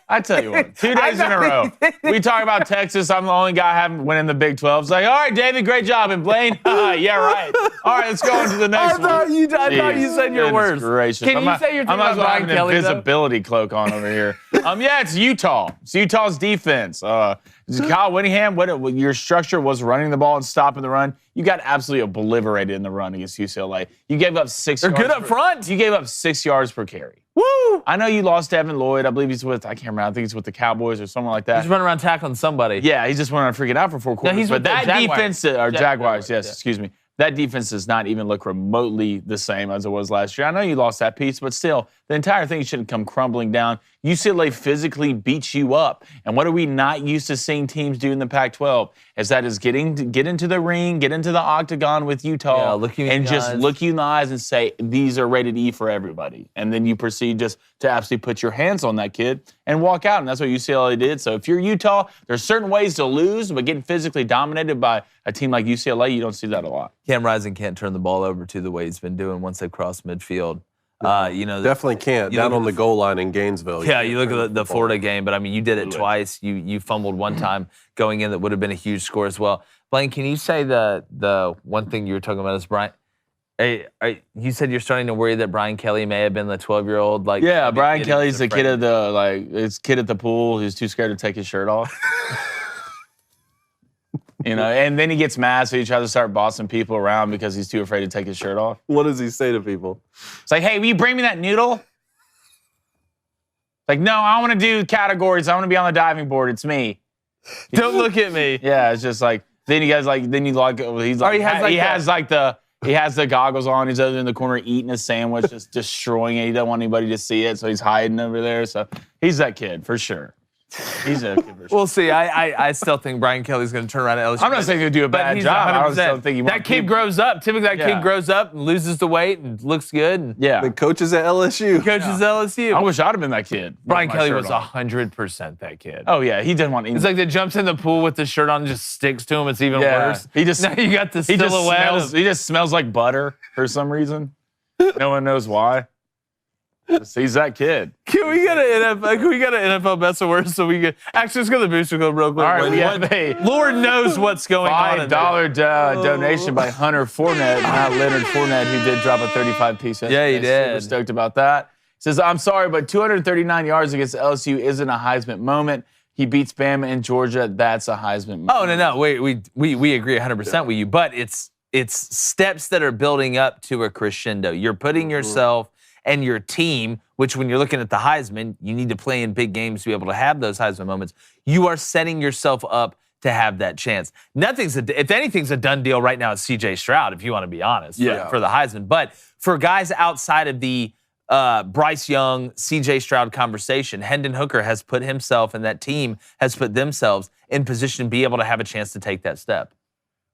I tell you what. 2 days in a row. We talk about Texas. I'm the only guy haven't winning the Big 12. It's like, all right, David, great job. And Blaine, yeah, right. All right, let's go on to the next one. I thought you said your worst. Gracious. Can you say your thing about Brian Kelly, an invisibility cloak on over here. Yeah, it's Utah. It's Utah's defense. Kyle Whittingham, what your structure was running the ball and stopping the run. You got absolutely obliterated in the run against UCLA. You gave up 6 yards. They're good up front. You gave up 6 yards per carry. Woo! I know you lost Evan Lloyd. I believe he's with, I can't remember. I think he's with the Cowboys or something like that. He's running around tackling somebody. Yeah, he just went on freaking out for 4 quarters. he's but with the that Jaguars. defense, or Jaguars, yes, yeah. excuse me. That defense does not even look remotely the same as it was last year. I know you lost that piece, but still, the entire thing shouldn't come crumbling down. UCLA physically beats you up. And what are we not used to seeing teams do in the Pac-12? Is get into the ring, get into the octagon with Utah, and just look you in the eyes and say, these are rated E for everybody. And then you proceed just to absolutely put your hands on that kid and walk out. And that's what UCLA did. So if you're Utah, there's certain ways to lose, but getting physically dominated by a team like UCLA, you don't see that a lot. Cam Rising can't turn the ball over to the way he's been doing once they cross midfield. Definitely can't. Down on the goal line in Gainesville. Yeah, you look at the Florida game, but I mean, you did it twice. You fumbled one time going in that would have been a huge score as well. Blaine, can you say the one thing you were talking about is Brian? Hey, you said you're starting to worry that Brian Kelly may have been the 12-year-old. Yeah, Brian Kelly's the kid at his kid at the pool who's too scared to take his shirt off. And then he gets mad, so he tries to start bossing people around because he's too afraid to take his shirt off. What does he say to people? It's like, hey, will you bring me that noodle? Like, no, I want to do categories. I want to be on the diving board. It's me. Don't look at me. Yeah, it's just like, then you guys like, then you like, he's like, he has the goggles on. He's over in the corner eating a sandwich, just destroying it. He doesn't want anybody to see it, so he's hiding over there. So he's that kid for sure. He's a kid for sure. We'll see. I still think Brian Kelly's going to turn around at LSU. I'm not saying he'll do a bad job. I just don't think that kid grows up. Typically, that kid grows up and loses the weight and looks good. And The coaches at LSU. LSU. I wish I'd have been that kid. Brian Kelly was 100% that kid. Oh yeah, he didn't want. It's like that jumps in the pool with the shirt on and just sticks to him. It's even worse. He just now you got the silhouette. He just smells like butter for some reason. No one knows why. He's that kid. Can we get an NFL best or worst so we can actually let's go to the booster club real quick. All right, we have a Lord knows what's going on. $5 donation by Hunter Fournette, not Leonard Fournette, who did drop a 35-piece. Yeah, he did. Super stoked about that. He says, I'm sorry, but 239 yards against LSU isn't a Heisman moment. He beats Bama and Georgia. That's a Heisman moment. Oh no, we agree 100% with you, but it's steps that are building up to a crescendo. You're putting yourself and your team, which when you're looking at the Heisman, you need to play in big games to be able to have those Heisman moments. You are setting yourself up to have that chance. If anything's a done deal right now, it's C.J. Stroud, if you want to be honest, for the Heisman. But for guys outside of the Bryce Young, C.J. Stroud conversation, Hendon Hooker has put himself and that team has put themselves in position to be able to have a chance to take that step.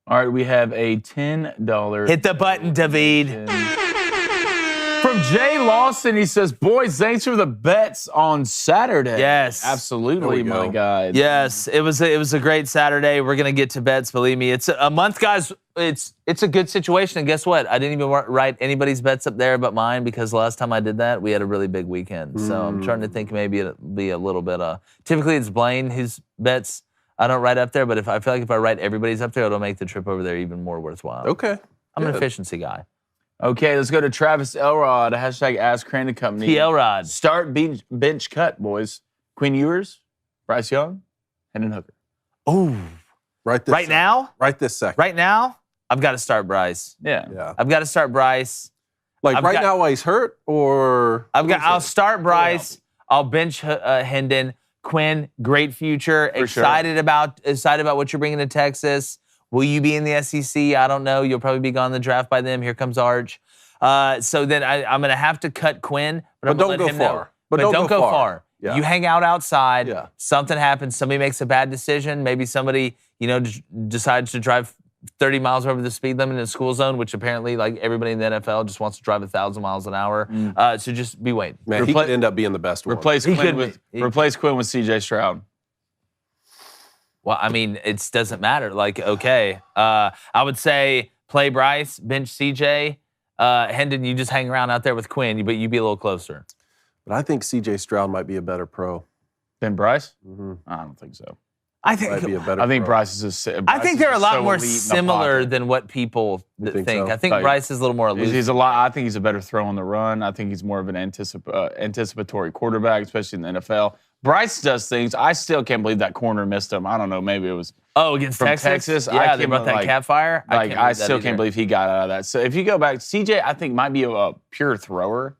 All right, we have a $10. Hit the button, David. From Jay Lawson, he says, boys, thanks for the bets on Saturday. Yes. Absolutely, my guy. Yes, it was a great Saturday. We're going to get to bets, believe me. It's a month, guys. It's a good situation. And guess what? I didn't even write anybody's bets up there but mine because last time I did that, we had a really big weekend. So I'm trying to think maybe it'll be a little bit typically it's Blaine whose bets I don't write up there, but I feel like if I write everybody's up there, it'll make the trip over there even more worthwhile. Okay. I'm an efficiency guy. Okay, let's go to Travis Elrod, hashtag Ask Crandon Company. Elrod. Start bench cut, boys. Quinn Ewers, Bryce Young, Hendon Hooker. Oh. Right now? Right this second. Right now, I've got to start Bryce. Yeah. I've got to start Bryce. Like now while he's hurt, or? I'll start Bryce. I'll bench Hendon. Quinn, great future. Excited about what you're bringing to Texas. Will you be in the SEC? I don't know. You'll probably be gone in the draft by then. Here comes Arch. So then I'm going to have to cut Quinn. But don't go far. But don't go far. Yeah. You hang out outside. Yeah. Something happens. Somebody makes a bad decision. Maybe somebody, decides to drive 30 miles over the speed limit in a school zone, which apparently like everybody in the NFL just wants to drive 1,000 miles an hour. So just be waiting. Man, he could end up being the best one. Replace Quinn with CJ Stroud. Well, I mean, it doesn't matter. Like, okay, I would say play Bryce, bench CJ. Hendon, you just hang around out there with Quinn, but you be a little closer. But I think C.J. Stroud might be a better pro. Than Bryce? Mm-hmm. I don't think so. I think might be a better I think pro. Bryce is I think they're a lot more similar than what people think. so? I think Like, Bryce is a little more elusive. He's a lot. I think he's a better throw on the run. I think he's more of an anticipatory quarterback, especially in the NFL. Bryce does things. I still can't believe that corner missed him. I don't know. Maybe it was against from Texas. I Yeah, can't they brought that like, cat fire. I still can't believe he got out of that. So if you go back, CJ, I think might be a pure thrower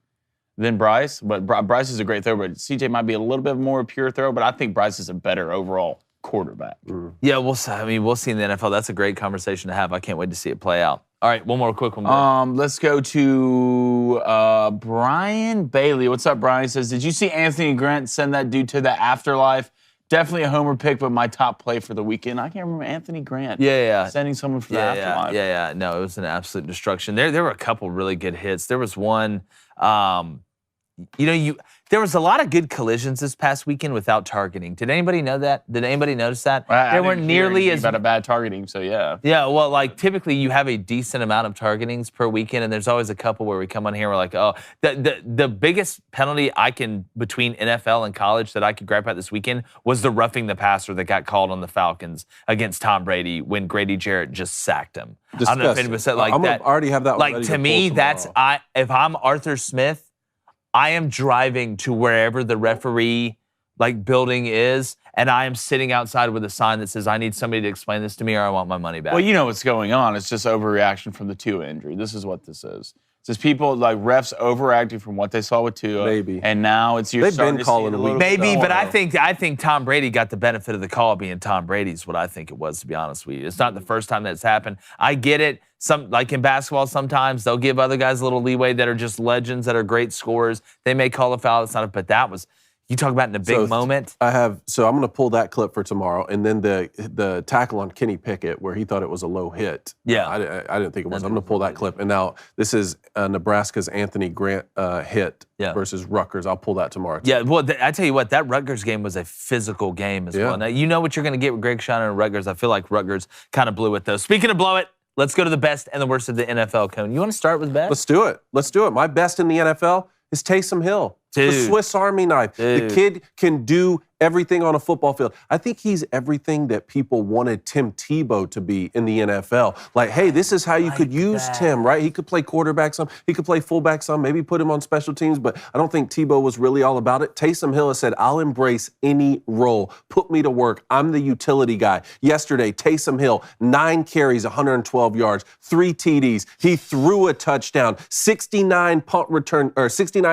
than Bryce, but Bryce is a great thrower. But CJ might be a little bit more pure thrower. But I think Bryce is a better overall quarterback. Yeah, we'll see in the NFL. That's a great conversation to have. I can't wait to see it play out. All right, one more quick one. Let's go to Brian Bailey. What's up, Brian? He says, did you see Anthony Grant send that dude to the afterlife? Definitely a homer pick, but my top play for the weekend. I can't remember Anthony Grant. Yeah. Sending someone for the afterlife. Yeah. No, it was an absolute destruction. There were a couple really good hits. There was one, there was a lot of good collisions this past weekend without targeting. Did anybody know that? Did anybody notice that? There weren't nearly as about a bad targeting, so yeah. Yeah, well, like typically you have a decent amount of targetings per weekend, and there's always a couple where we come on here and we're like, oh, the biggest penalty between NFL and college that I could grab at this weekend was the roughing the passer that got called on the Falcons against Tom Brady when Grady Jarrett just sacked him. Disgusting. I don't know if anybody said like that. I already have that. Like to me, if I'm Arthur Smith, I am driving to wherever the referee building is, and I am sitting outside with a sign that says, I need somebody to explain this to me or I want my money back. Well, you know what's going on. It's just overreaction from the Tua injury. This is what this is. It's just people, refs overacting from what they saw with Tua. Maybe. And now it's They've been calling a week. Maybe, but I think Tom Brady got the benefit of the call being Tom Brady's what I think it was, to be honest with you. It's not the first time that's happened. I get it. Like in basketball, sometimes they'll give other guys a little leeway that are just legends, that are great scorers. They may call a foul. It's not, but that was, you talk about in a big moment. I'm going to pull that clip for tomorrow, and then the tackle on Kenny Pickett where he thought it was a low hit. Yeah. I didn't think it was. I'm going to pull that clip. And now this is Nebraska's Anthony Grant hit versus Rutgers. I'll pull that tomorrow. Yeah, well, I tell you what, that Rutgers game was a physical game as well. Now, you know what you're going to get with Greg Schiano and Rutgers. I feel like Rutgers kind of blew it, though. Speaking of blow it, let's go to the best and the worst of the NFL, Cone. You want to start with best? Let's do it. My best in the NFL is Taysom Hill. Dude. The Swiss Army knife. Dude. The kid can do everything on a football field. I think he's everything that people wanted Tim Tebow to be in the NFL. Like, hey, this is how you could use Tim, right? He could play quarterback some. He could play fullback some. Maybe put him on special teams, but I don't think Tebow was really all about it. Taysom Hill has said, I'll embrace any role. Put me to work. I'm the utility guy. Yesterday, Taysom Hill, 9 carries, 112 yards, 3 TDs. He threw a touchdown, 69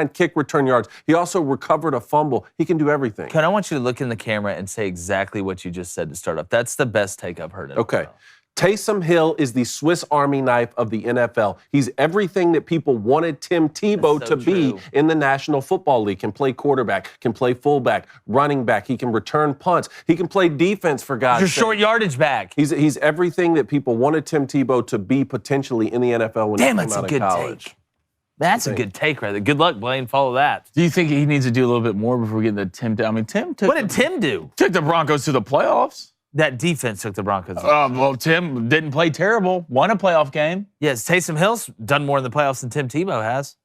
kick return yards. He also recovered a fumble. He can do everything. Ken, I want you to look in the camera and say exactly what you just said to start off. That's the best take I've heard. Okay. Taysom Hill is the Swiss Army knife of the NFL. He's everything that people wanted Tim Tebow to be in the National Football League. Can play quarterback, can play fullback, running back. He can return punts. He can play defense, for God's sake. Your short yardage back. He's everything that people wanted Tim Tebow to be potentially in the NFL when he came out of college. Take. That's a good take right there. Good luck, Blaine. Follow that. Do you think he needs to do a little bit more before we get into Tim? I mean, Tim took. What did Tim do? Took the Broncos to the playoffs. That defense took the Broncos. Well, Tim didn't play terrible. Won a playoff game. Yes, Taysom Hill's done more in the playoffs than Tim Tebow has.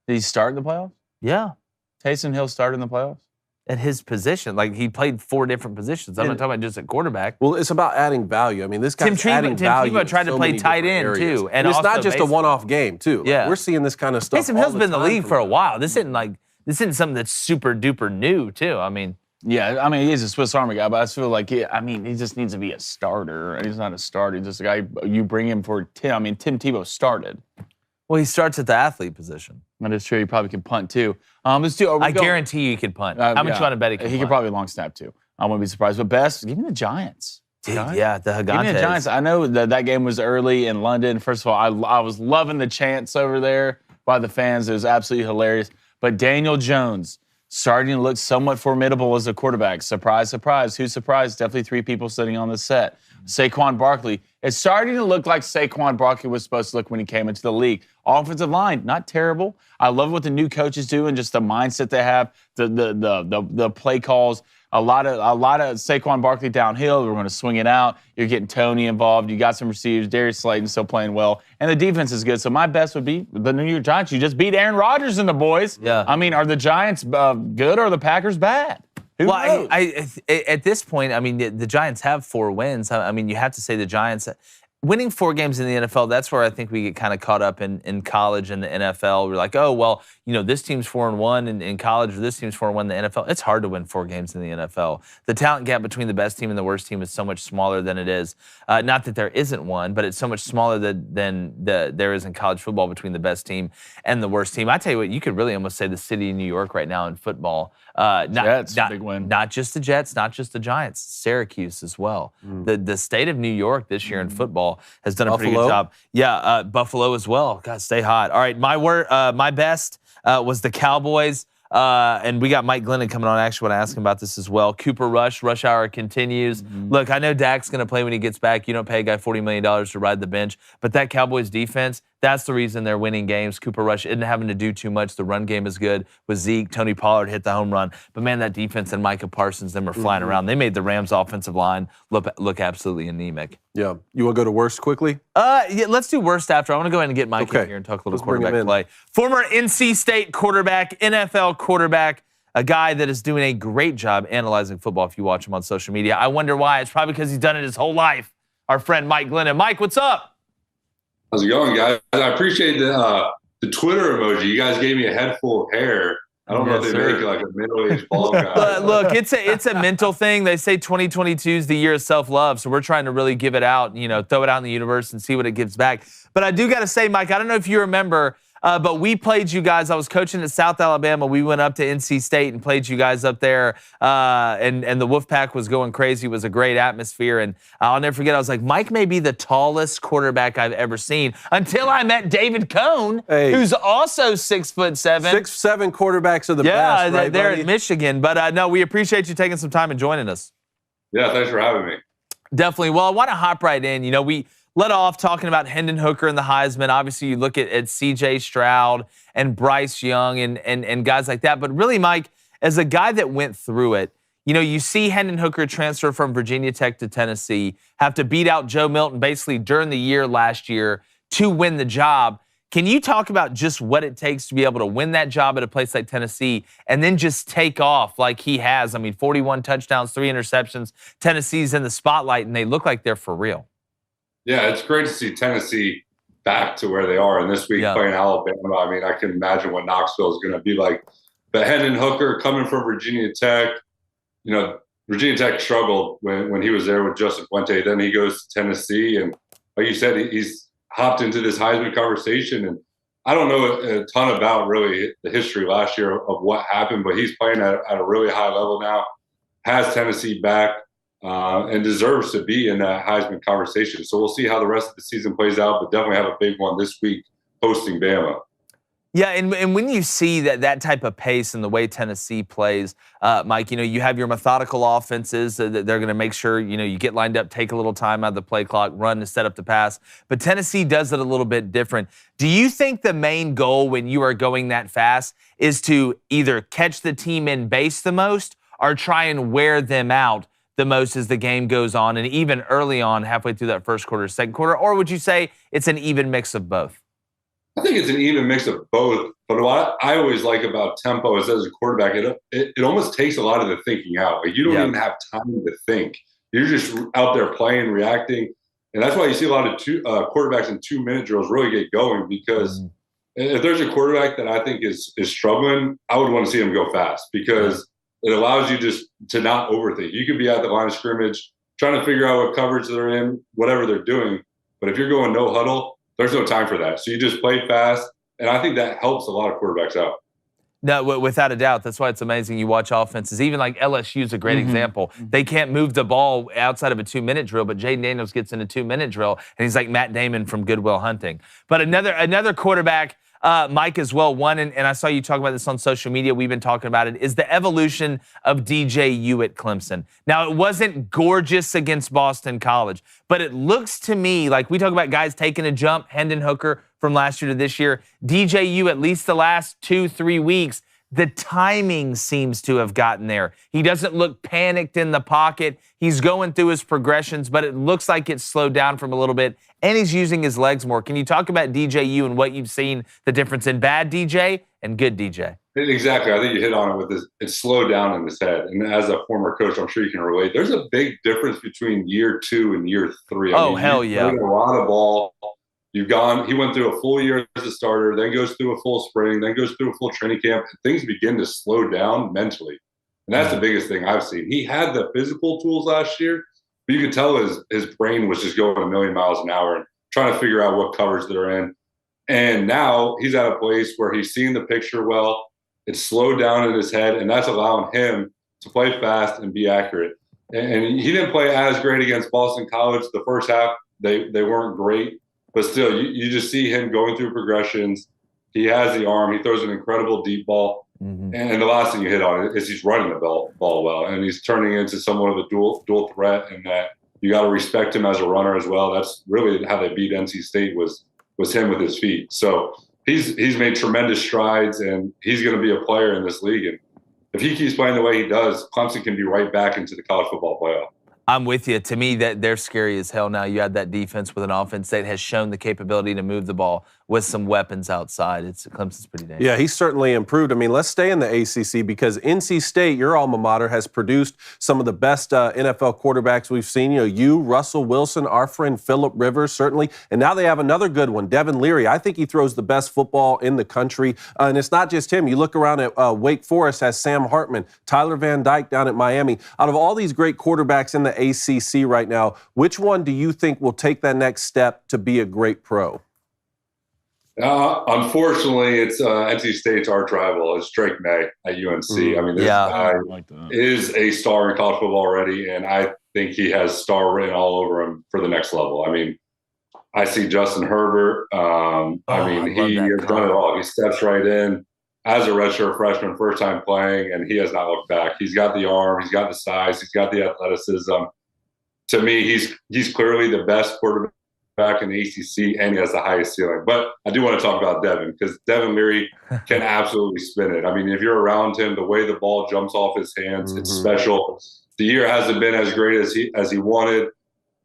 Did he start in the playoffs? Yeah. Taysom Hill started in the playoffs? At his position. Like, he played 4 different positions. I'm not talking about just at quarterback. Well, it's about adding value. I mean, this guy's adding value. Tim Tebow tried to play tight end, too. And it's not just a one-off game, too. Yeah. Like, we're seeing this kind of stuff Taysom Hill's been in the league for a while. This isn't something that's super-duper new, too. I mean... Yeah, I mean, he's a Swiss Army guy, but I feel like he just needs to be a starter. He's not a starter. He's just a guy you bring him for Tim. I mean, Tim Tebow started. Well, he starts at the athlete position. That is true. He probably can punt, too. I guarantee you he could punt. How much you want to bet he can punt? He could probably long snap, too. I wouldn't be surprised. But best, give me the Giants. Dude, yeah, the Gigantes. Give me the Giants. I know that game was early in London. First of all, I was loving the chants over there by the fans. It was absolutely hilarious. But Daniel Jones starting to look somewhat formidable as a quarterback. Surprise, surprise. Who's surprised? Definitely 3 people sitting on the set. Saquon Barkley. It's starting to look like Saquon Barkley was supposed to look when he came into the league. Offensive line, not terrible. I love what the new coaches do and just the mindset they have, the play calls. A lot of Saquon Barkley downhill. We're going to swing it out. You're getting Tony involved. You got some receivers. Darius Slayton still playing well, and the defense is good. So my best would be the New York Giants. You just beat Aaron Rodgers and the boys. Yeah. I mean, are the Giants good or are the Packers bad? Who knows? At this point, I mean, the Giants have 4 wins. I mean, you have to say the Giants winning 4 games in the NFL. That's where I think we get kind of caught up in college and the NFL. We're like, oh well, this team's 4-1 in college, or this team's 4-1 in the NFL. It's hard to win 4 games in the NFL. The talent gap between the best team and the worst team is so much smaller than it is. Not that there isn't one, but it's so much smaller than there is in college football between the best team and the worst team. I tell you what, you could really almost say the city of New York right now in football. Jets, big win. Not just the Jets, not just the Giants, Syracuse as well. The state of New York this year in football has done a pretty good job. Yeah, Buffalo as well. God, stay hot. All right, my best was the Cowboys. And we got Mike Glennon coming on. I actually want to ask him about this as well. Cooper Rush hour continues. Look, I know Dak's going to play when he gets back. You don't pay a guy $40 million to ride the bench. But that Cowboys defense, that's the reason they're winning games. Cooper Rush isn't having to do too much. The run game is good with Zeke. Tony Pollard hit the home run. But, man, that defense and Micah Parsons, them are flying around. They made the Rams' offensive line look absolutely anemic. Yeah. You want to go to worst quickly? Yeah, let's do worst after. I want to go ahead and get Mike in here and talk a little quarterback play. Former NC State quarterback, NFL quarterback, a guy that is doing a great job analyzing football if you watch him on social media. I wonder why. It's probably because he's done it his whole life. Our friend Mike Glennon. Mike, what's up? How's it going, guys? I appreciate the Twitter emoji. You guys gave me a head full of hair. I don't know if they make it like a middle-aged bald guy. Look, it's a mental thing. They say 2022 is the year of self-love, so we're trying to really give it out, throw it out in the universe and see what it gives back. But I do got to say, Mike, I don't know if you remember, but we played you guys. I was coaching at South Alabama. We went up to NC State and played you guys up there, and the Wolfpack was going crazy. It was a great atmosphere, and I'll never forget. I was like, Mike may be the tallest quarterback I've ever seen until I met David Cohn, who's also 6'7". 6'7" quarterbacks are the best, right, they're buddy? in Michigan. But no, we appreciate you taking some time and joining us. Yeah, thanks for having me. Definitely. Well, I want to hop right in. We let off talking about Hendon Hooker and the Heisman. Obviously, you look at C.J. Stroud and Bryce Young and guys like that. But really, Mike, as a guy that went through it, you see Hendon Hooker transfer from Virginia Tech to Tennessee, have to beat out Joe Milton basically during the year last year to win the job. Can you talk about just what it takes to be able to win that job at a place like Tennessee and then just take off like he has? I mean, 41 touchdowns, 3 interceptions. Tennessee's in the spotlight, and they look like they're for real. Yeah, it's great to see Tennessee back to where they are. And this week playing Alabama, I mean, I can imagine what Knoxville is going to be like. But Hendon Hooker coming from Virginia Tech, Virginia Tech struggled when he was there with Joseph Fuente. Then he goes to Tennessee. And like you said, he's hopped into this Heisman conversation. And I don't know a ton about really the history last year of what happened, but he's playing at a really high level now, has Tennessee back. And deserves to be in that Heisman conversation. So we'll see how the rest of the season plays out, but definitely have a big one this week hosting Bama. Yeah, and when you see that type of pace and the way Tennessee plays, Mike, you have your methodical offenses that they're going to make sure, you get lined up, take a little time out of the play clock, run to set up the pass. But Tennessee does it a little bit different. Do you think the main goal when you are going that fast is to either catch the team in base the most or try and wear them out the most as the game goes on, and even early on, halfway through that first quarter, second quarter? Or would you say it's an even mix of both? I think it's an even mix of both. But what I always like about tempo is as a quarterback, it almost takes a lot of the thinking out. Like you don't even have time to think. You're just out there playing, reacting. And that's why you see a lot of quarterbacks in 2-minute drills really get going, because if there's a quarterback that I think is struggling, I would want to see him go fast, because it allows you just to not overthink. You could be at the line of scrimmage trying to figure out what coverage they're in, whatever they're doing. But if you're going no huddle, there's no time for that. So you just play fast. And I think that helps a lot of quarterbacks out. No, without a doubt. That's why it's amazing. You watch offenses, even like LSU is a great example. They can't move the ball outside of a 2-minute drill, but Jaden Daniels gets in a 2-minute drill, and he's like Matt Damon from Good Will Hunting. But another quarterback Mike, as well, one, and I saw you talk about this on social media, we've been talking about it, is the evolution of DJU at Clemson. Now, it wasn't gorgeous against Boston College, but it looks to me like we talk about guys taking a jump, Hendon Hooker from last year to this year. DJU, at least the last 2-3 weeks, the timing seems to have gotten there. He doesn't look panicked in the pocket. He's going through his progressions, but it looks like it's slowed down from a little bit, and he's using his legs more. Can you talk about DJU and what you've seen, the difference in bad DJ and good DJ? Exactly. I think you hit on it with this. It's slowed down in his head. And as a former coach, I'm sure you can relate. There's a big difference between year 2 and year 3. Hell yeah. A lot of ball. He went through a full year as a starter, then goes through a full spring, then goes through a full training camp. And things begin to slow down mentally. And that's the biggest thing I've seen. He had the physical tools last year, but you could tell his brain was just going a million miles an hour and trying to figure out what coverage they're in. And now he's at a place where he's seeing the picture well. It's slowed down in his head, and that's allowing him to play fast and be accurate. And he didn't play as great against Boston College. The first half, they weren't great. But still, you just see him going through progressions. He has the arm. He throws an incredible deep ball. Mm-hmm. And the last thing you hit on is he's running the ball well. And he's turning into somewhat of a dual threat, and that you got to respect him as a runner as well. That's really how they beat NC State was him with his feet. So he's made tremendous strides, and he's going to be a player in this league. And if he keeps playing the way he does, Clemson can be right back into the college football playoff. I'm with you. To me, that they're scary as hell now. You had that defense with an offense that has shown the capability to move the ball with some weapons outside. Clemson's pretty dangerous. Yeah, he's certainly improved. I mean, let's stay in the ACC because NC State, your alma mater, has produced some of the best NFL quarterbacks we've seen. You, Russell Wilson, our friend Phillip Rivers, certainly. And now they have another good one, Devin Leary. I think he throws the best football in the country. And it's not just him. You look around at Wake Forest has Sam Hartman, Tyler Van Dyke down at Miami. Out of all these great quarterbacks in the ACC right now, which one do you think will take that next step to be a great pro? Unfortunately, it's NC State's arch rival. It's Drake May at UNC. I mean, this guy is a star in college football already, and I think he has star written all over him for the next level. I mean, I see Justin Herbert. He has done it all. He steps right in as a redshirt freshman, first time playing, and he has not looked back. He's got the arm, he's got the size, he's got the athleticism. To me, he's clearly the best quarterback in the ACC, and he has the highest ceiling. But I do want to talk about Devin, because Devin Leary can absolutely spin it. I mean, if you're around him, the way the ball jumps off his hands, it's special. The year hasn't been as great as he wanted.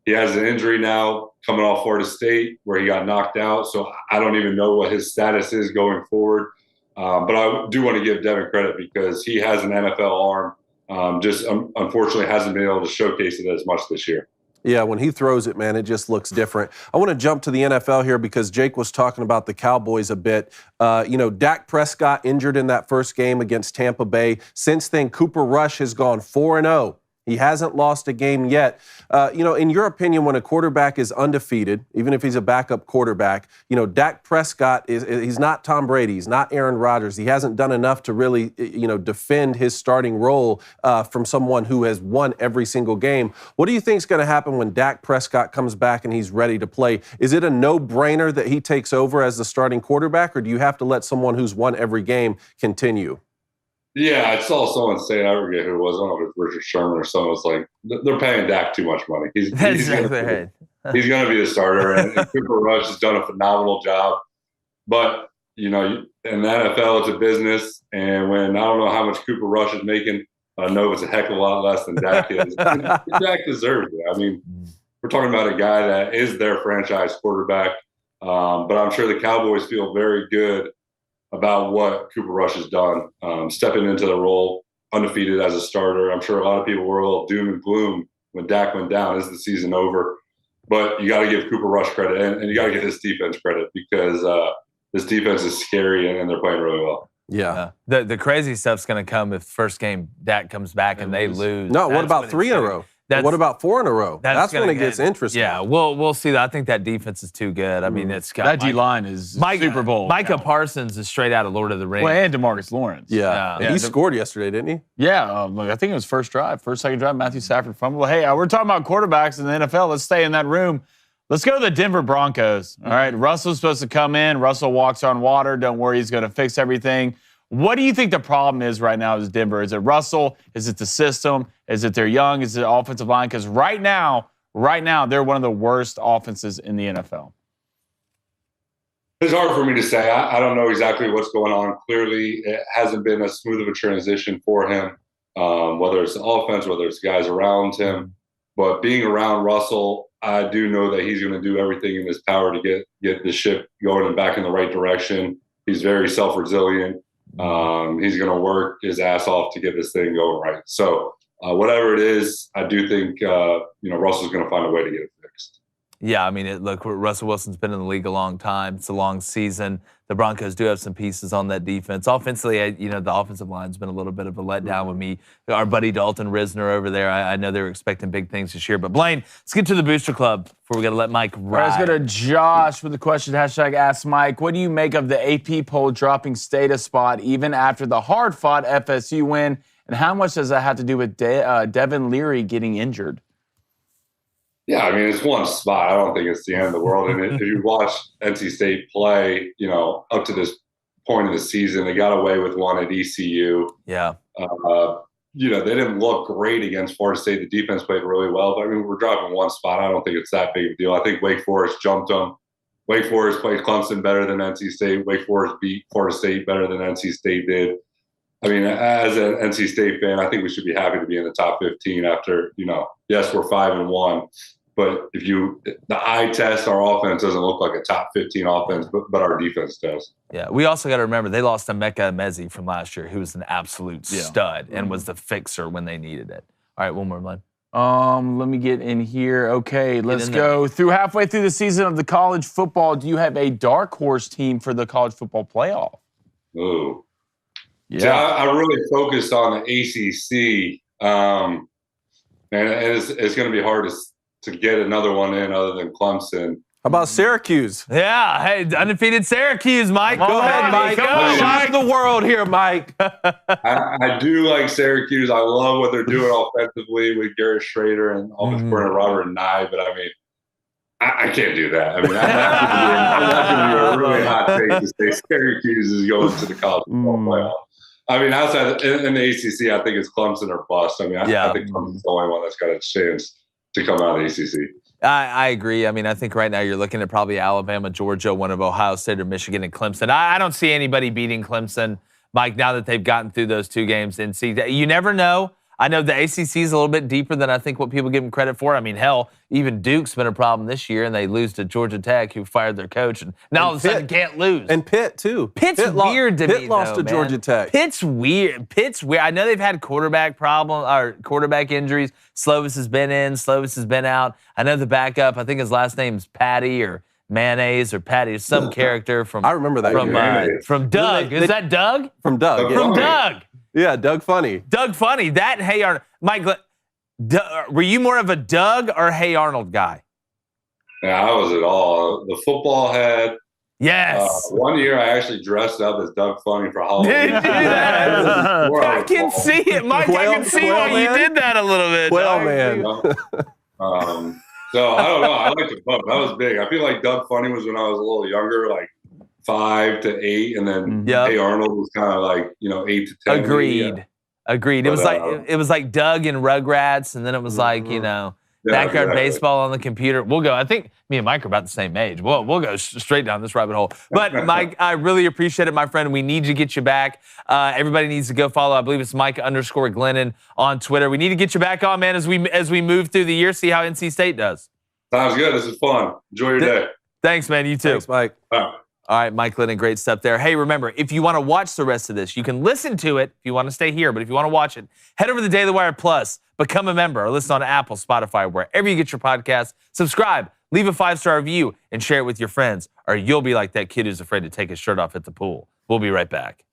He has an injury now coming off Florida State where he got knocked out. So I don't even know what his status is going forward. But I do want to give Devin credit because he has an NFL arm. Just unfortunately hasn't been able to showcase it as much this year. Yeah, when he throws it, man, it just looks different. I want to jump to the NFL here because Jake was talking about the Cowboys a bit. Dak Prescott injured in that first game against Tampa Bay. Since then, Cooper Rush has gone 4-0. He hasn't lost a game yet. In your opinion, when a quarterback is undefeated, even if he's a backup quarterback, Dak Prescott he's not Tom Brady, he's not Aaron Rodgers. He hasn't done enough to really, defend his starting role from someone who has won every single game. What do you think is going to happen when Dak Prescott comes back and he's ready to play? Is it a no-brainer that he takes over as the starting quarterback, or do you have to let someone who's won every game continue? Yeah, I saw someone say, I forget who it was, I don't know if it was Richard Sherman or someone was like, they're paying Dak too much money. He's going to be the starter, and Cooper Rush has done a phenomenal job. But, in the NFL, it's a business, and when I don't know how much Cooper Rush is making, I know it's a heck of a lot less than Dak is. Dak deserves it. I mean, we're talking about a guy that is their franchise quarterback, but I'm sure the Cowboys feel very good about what Cooper Rush has done, stepping into the role undefeated as a starter. I'm sure a lot of people were a little doom and gloom when Dak went down. Is the season over? But you got to give Cooper Rush credit, and you got to give this defense credit because this defense is scary and they're playing really well. Yeah. The crazy stuff's going to come if first game Dak comes back and they lose. No, what about 3 in a row? What about 4 in a row? That's when it gets interesting. Yeah, we'll see that. I think that defense is too good. I mean, it's got that D-line is Super Bowl. Micah Parsons is straight out of Lord of the Rings. Well, and DeMarcus Lawrence. Yeah. He scored yesterday, didn't he? Yeah, I think it was second drive, Matthew Stafford fumble. Hey, we're talking about quarterbacks in the NFL. Let's stay in that room. Let's go to the Denver Broncos. All right, Russell's supposed to come in. Russell walks on water. Don't worry, he's going to fix everything. What do you think the problem is right now is Denver? Is it Russell? Is it the system? Is it they're young? Is it the offensive line? Because right now, they're one of the worst offenses in the NFL. It's hard for me to say. I don't know exactly what's going on. Clearly, it hasn't been as smooth of a transition for him, whether it's the offense, whether it's guys around him. But being around Russell, I do know that he's going to do everything in his power to get the ship going and back in the right direction. He's very self-resilient. He's going to work his ass off to get this thing going right. So whatever it is, I do think Russell's going to find a way to get it fixed. Yeah, I mean, look, Russell Wilson's been in the league a long time. It's a long season. The Broncos do have some pieces on that defense. Offensively, the offensive line's been a little bit of a letdown with me. Our buddy Dalton Risner over there, I know they were expecting big things this year. But Blaine, let's get to the Booster Club before we got to let Mike ride. Let's go to Josh with the question, #Ask Mike. What do you make of the AP poll dropping State spot even after the hard-fought FSU win? And how much does that have to do with Devin Leary getting injured? Yeah, I mean, it's one spot. I don't think it's the end of the world. And if you watch NC State play, up to this point of the season, they got away with one at ECU. Yeah. They didn't look great against Florida State. The defense played really well. But, I mean, we're dropping one spot. I don't think it's that big of a deal. I think Wake Forest jumped them. Wake Forest played Clemson better than NC State. Wake Forest beat Florida State better than NC State did. I mean, as an NC State fan, I think we should be happy to be in the top 15 after, yes, we're 5-1. But the eye test, our offense doesn't look like a top 15 offense, but our defense does. Yeah, we also got to remember they lost to Emeka Emezi from last year, who was an absolute stud and was the fixer when they needed it. All right, one more, Glenn. Let me get in here. Okay, let's go. Halfway through the season of the college football, do you have a dark horse team for the college football playoff? Ooh. Yeah. So I really focused on the ACC. And it's going to be hard to get another one in other than Clemson. How about Syracuse? Yeah, hey, undefeated Syracuse, Mike. Go ahead, Mike. Shock the world here, Mike. I do like Syracuse. I love what they're doing offensively with Garrett Schrader and offensive coordinator Robert Nye, but I mean, I can't do that. I mean, that's going to be a really hot take to say Syracuse is going to the college football playoff. I mean, outside in the ACC, I think it's Clemson or bust. I mean, I think Clemson's the only one that's got a chance to come out of the ACC. I agree. I mean, I think right now you're looking at probably Alabama, Georgia, one of Ohio State or Michigan and Clemson. I don't see anybody beating Clemson, Mike, now that they've gotten through those two games. And see, you never know. I know the ACC is a little bit deeper than I think what people give them credit for. I mean, hell, even Duke's been a problem this year, and they lose to Georgia Tech, who fired their coach, and now all of a sudden can't lose. And Pitt, too. Pitt's weird to me, Pitt lost to Georgia Tech. Pitt's weird. I know they've had quarterback injuries. Slovis has been in. Slovis has been out. I know the backup, I think his last name's Patty or Mayonnaise or Patty, some character from. I remember that from Doug. Is that Doug? From Doug. From Doug. Yeah, Doug Funny. Doug Funny. That Hey Arnold. Mike, were you more of a Doug or Hey Arnold guy? Yeah, I was at all. The football head. Yes. One year I actually dressed up as Doug Funny for Halloween. Did you? I can see it, Mike. I can see why you did that a little bit. Well, man. So I don't know. I like the both. That was big. I feel like Doug Funny was when I was a little younger, like 5 to 8, and then Hey Arnold was kind of like 8 to 10. Agreed. It was like Doug and Rugrats, and then it was like backyard baseball on the computer. We'll go. I think me and Mike are about the same age. We'll go straight down this rabbit hole. But Mike, I really appreciate it, my friend. We need to get you back. Everybody needs to go follow. I believe it's Mike_Glennon on Twitter. We need to get you back on, man, as we move through the year. See how NC State does. Sounds good. This is fun. Enjoy your day. Thanks, man. You too. Thanks, Mike. All right, Mike Glennon, great stuff there. Hey, remember, if you want to watch the rest of this, you can listen to it if you want to stay here, but if you want to watch it, head over to Daily Wire Plus, become a member, or listen on Apple, Spotify, wherever you get your podcasts. Subscribe, leave a 5-star review, and share it with your friends, or you'll be like that kid who's afraid to take his shirt off at the pool. We'll be right back.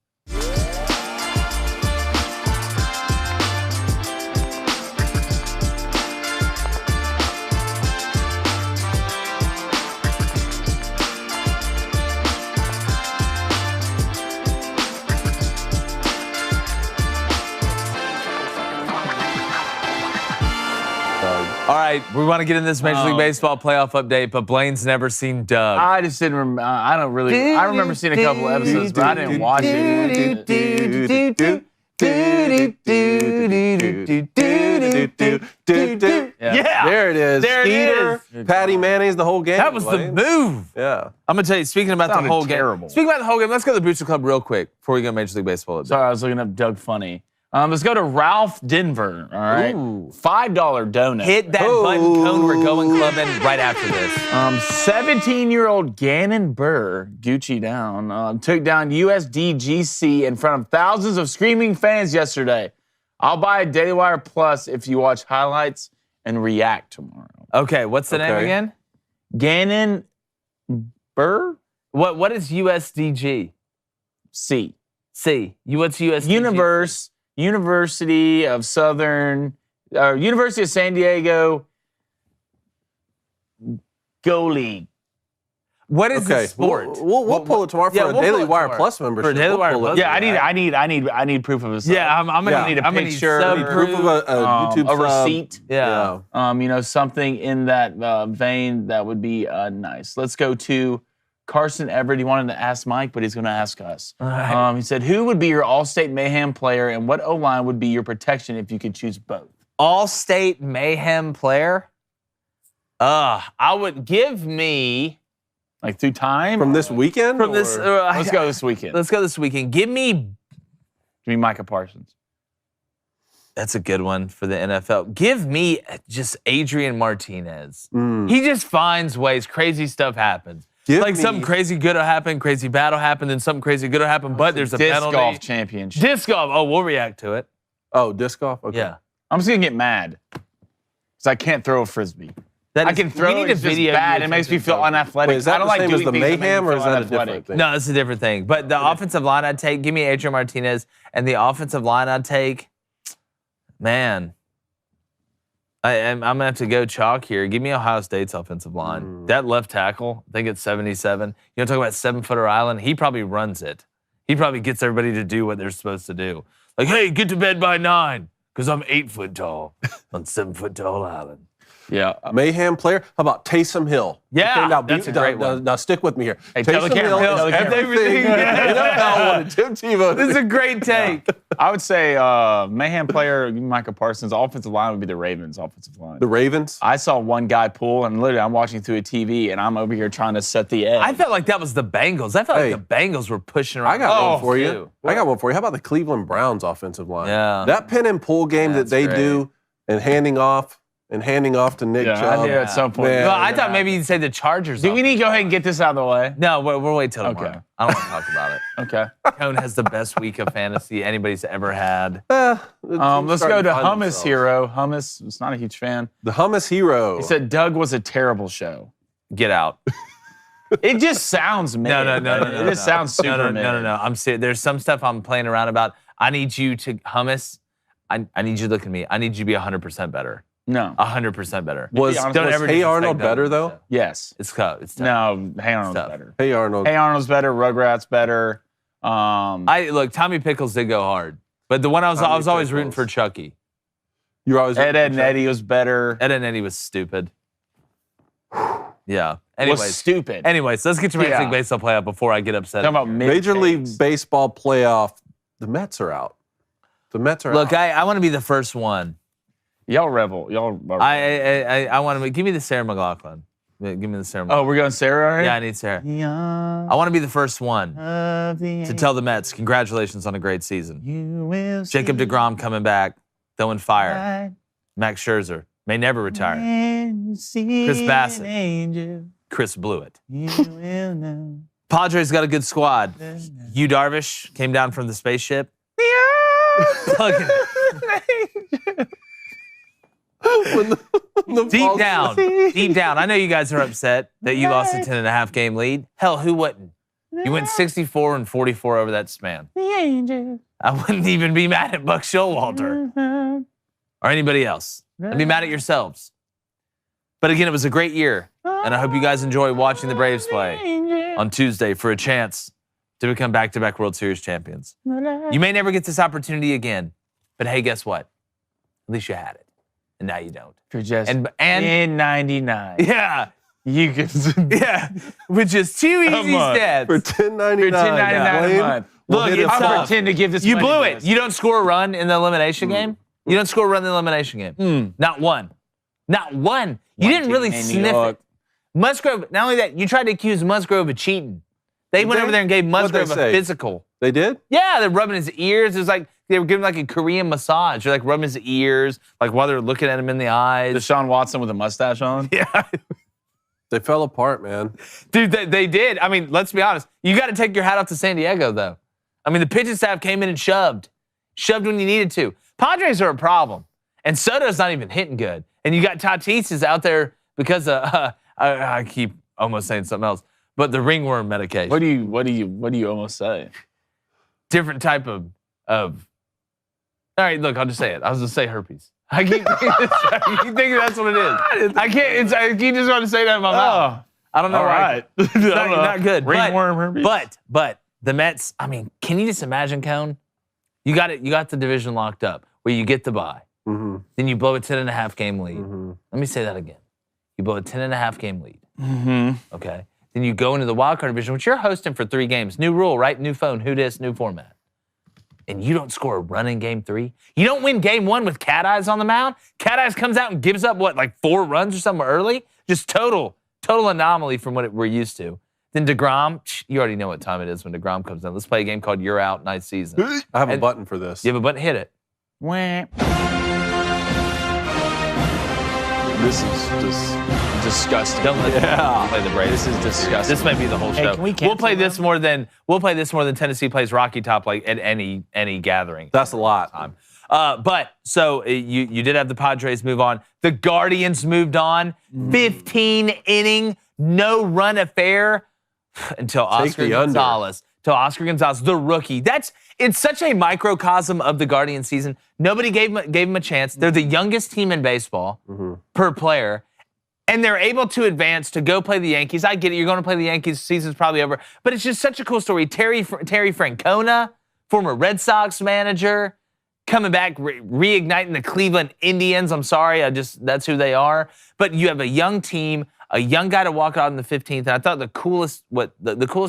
All right, right, we want to get in this Major League Baseball playoff update, but Blaine's never seen Doug. I just didn't remember. I don't really. I remember seeing a couple episodes, but I didn't watch it. Yeah. There it is. There it Skeeter, is. Patty Mayonnaise, the whole game. That was the Blaine. move. Yeah. I'm going to tell you, speaking about the Sounded whole terrible. game. Speaking about the whole game, let's go to the Booster Club real quick before we go to Major League Baseball update. Sorry, I was looking up Doug Funny. Let's go to Ralph Denver. All right, Ooh. $5 donut. Hit that button, Cone. We're going clubbing right after this. 17-year-old Gannon Burr, Gucci down, took down USDGC in front of thousands of screaming fans yesterday. I'll buy a Daily Wire Plus if you watch highlights and react tomorrow. Okay, what's the name again? Gannon Burr? What is USDG? C. What's USDG? University of San Diego Go League. What is the sport? We'll pull it tomorrow for a Daily Wire Plus membership. For a Daily Wire Plus. Yeah, I need proof of a sub. Yeah, I'm gonna need a picture. Proof of a YouTube a sub. receipt. Yeah. Something in that vein that would be nice. Let's go to Carson Everett. He wanted to ask Mike, but he's going to ask us. All right. He said, who would be your All-State Mayhem player and what O-line would be your protection if you could choose both? All-State Mayhem player? I would give me... Like through time? From this weekend? From this... let's go this weekend. Let's go this weekend. Give me Micah Parsons. That's a good one for the NFL. Give me just Adrian Martinez. Mm. He just finds ways. Crazy stuff happens. Something crazy good will happen, crazy bad will happen, then something crazy good will happen, but there's a penalty. Disc golf championship. Disc golf. Oh, we'll react to it. Oh, disc golf? Okay. Yeah. I'm just going to get mad because I can't throw a Frisbee. I can throw we need it's a video. just bad. It makes me feel unathletic. Wait, is that I don't the like same doing as the things that make me Mayhem, or feel is that a unathletic. different thing? No, it's a different thing. But the offensive line I'd take, give me Adrian Martinez, and the offensive line I'd take, man, I'm going to have to go chalk here. Give me Ohio State's offensive line. That left tackle, I think it's 77. You want to talk about 7-footer island? He probably runs it. He probably gets everybody to do what they're supposed to do. Like, hey, get to bed by 9 because I'm 8 foot tall on 7-foot tall island. Yeah. Mayhem player. How about Taysom Hill? Yeah, Okay, now, that's a great one. Now stick with me here. Hey, tell the Taysom camera, Hill tell is the camera. everything. NFL wanted Tim Tebow. This is a great take. I would say Mayhem player, Micah Parsons. Offensive line would be the Ravens' offensive line. The Ravens? I saw one guy pull, and literally I'm watching through a TV, and I'm over here trying to set the edge. I felt like that was the Bengals. I felt like the Bengals were pushing around. I got one for too. you. I got one for you. How about the Cleveland Browns offensive line? Yeah. That pin and pull game That's that they great. do and handing off to Nick Yeah, Chubb. I knew at some point. Man. No, I thought maybe you'd say the Chargers. Do we need to go ahead and get this out of the way? No, we'll wait till tomorrow. Okay. I don't want to talk about it. Okay. Cone has the best week of fantasy anybody's ever had. The team's Let's go starting to find Hummus themselves. Hero. Hummus was not a huge fan. The Hummus Hero. He said Doug was a terrible show. Get out. It just sounds mid. No. It just sounds super mid. No. I'm serious. There's some stuff I'm playing around about. I need you to Hummus. I need you to look at me. I need you to be 100% better. No. 100% better. Was Don't ever Hey disrespect Arnold Doug. better, though? Yes. It's tough. It's tough. No. Hey Arnold's Tough. better. Hey Arnold. Hey Arnold's better. Rugrats better. Look, Tommy Pickles did go hard, but the one I was always rooting Pickles. for Chucky. You're always Ed and Eddie was better. Ed and Eddie was stupid. Yeah. Was Anyways, stupid. Anyways, let's get to Major Yeah. League Baseball playoff before I get upset. Talking about Major League mid-takes. Baseball playoff. The Mets are out. The Mets are Look, out. I want to be the first one. Y'all revel. Y'all. I want to give me the Sarah McLachlan. Give me the Sarah. Oh, we're going Sarah right? yeah, I need Sarah. I want to be the first one to tell the Mets congratulations on a great season. Jacob DeGrom coming back, throwing fire. Max Scherzer may never retire. Chris Bassett. Chris blew it. Padres got a good squad. Yu Darvish came down from the spaceship. Look at it. Deep down, I know you guys are upset that you lost a 10.5 game lead. Hell, who wouldn't? You went 64 and 44 over that span. I wouldn't even be mad at Buck Showalter or anybody else. I'd be mad at yourselves. But again, it was a great year, and I hope you guys enjoy watching the Braves play on Tuesday for a chance to become back-to-back World Series champions. You may never get this opportunity again, but hey, guess what? At least you had it. and now you don't. For just And in 99. yeah, You could yeah, which is 2 easy month. steps. For $10.99. For $10.99 a month. Look, it's I'll tough. pretend to give this You money blew to it. us. You don't score a run in the elimination game. You don't score a run in the elimination game. Not one. Not one. You didn't really sniff it. Musgrove, not only that, you tried to accuse Musgrove of cheating. They went over there and gave Musgrove a physical. They did? Yeah, they're rubbing his ears. It was like they were giving like a Korean massage. They're like rubbing his ears, like while they're looking at him in the eyes. Deshaun Watson with a mustache on? Yeah. They fell apart, man. Dude, they did. I mean, let's be honest. You got to take your hat off to San Diego, though. I mean, the pitching staff came in and shoved. Shoved when you needed to. Padres are a problem. And Soto's not even hitting good. And you got Tatis is out there because of, I keep almost saying something else, but the ringworm medication. What do you almost say? Different type of. All right, look, I'll just say it. I was going to say herpes. I keep thinking that's what it is. I can't. I keep just want to say that in my mouth. I don't know. All right. It's not good. Ringworm herpes. But the Mets. I mean, can you just imagine, Cone? You got it. You got the division locked up where you get the bye. Mm-hmm. Then you blow a 10.5 game lead. Mm-hmm. Let me say that again. You blow a 10.5 game lead. Mm-hmm. Okay. Then you go into the wild card division, which you're hosting for 3 games. New rule, right? New phone. Who dis? New format. And you don't score a run in game 3. You don't win game 1 with Cat Eyes on the mound. Cat Eyes comes out and gives up, what, like 4 runs or something early? Just total anomaly from what we're used to. Then DeGrom, you already know what time it is when DeGrom comes in. Let's play a game called You're Out, Nice Season. I have a button for this. You have a button? Hit it. Wah. This is just disgusting. Don't let play the Braves. This is disgusting. This may be the whole show. Can we we'll play cancel this more than Tennessee plays Rocky Top like at any gathering. That's a lot. But so you did have the Padres move on. The Guardians moved on. 15 inning, no run affair until Oscar Gonzalez. The rookie. It's such a microcosm of the Guardian season. Nobody gave him a chance. They're the youngest team in baseball per player. And they're able to advance to go play the Yankees. I get it. You're going to play the Yankees. Season's probably over. But it's just such a cool story. Terry Francona, former Red Sox manager, coming back, reigniting the Cleveland Indians. I'm sorry. That's who they are. But you have a young team, a young guy to walk out in the 15th. And I thought the coolest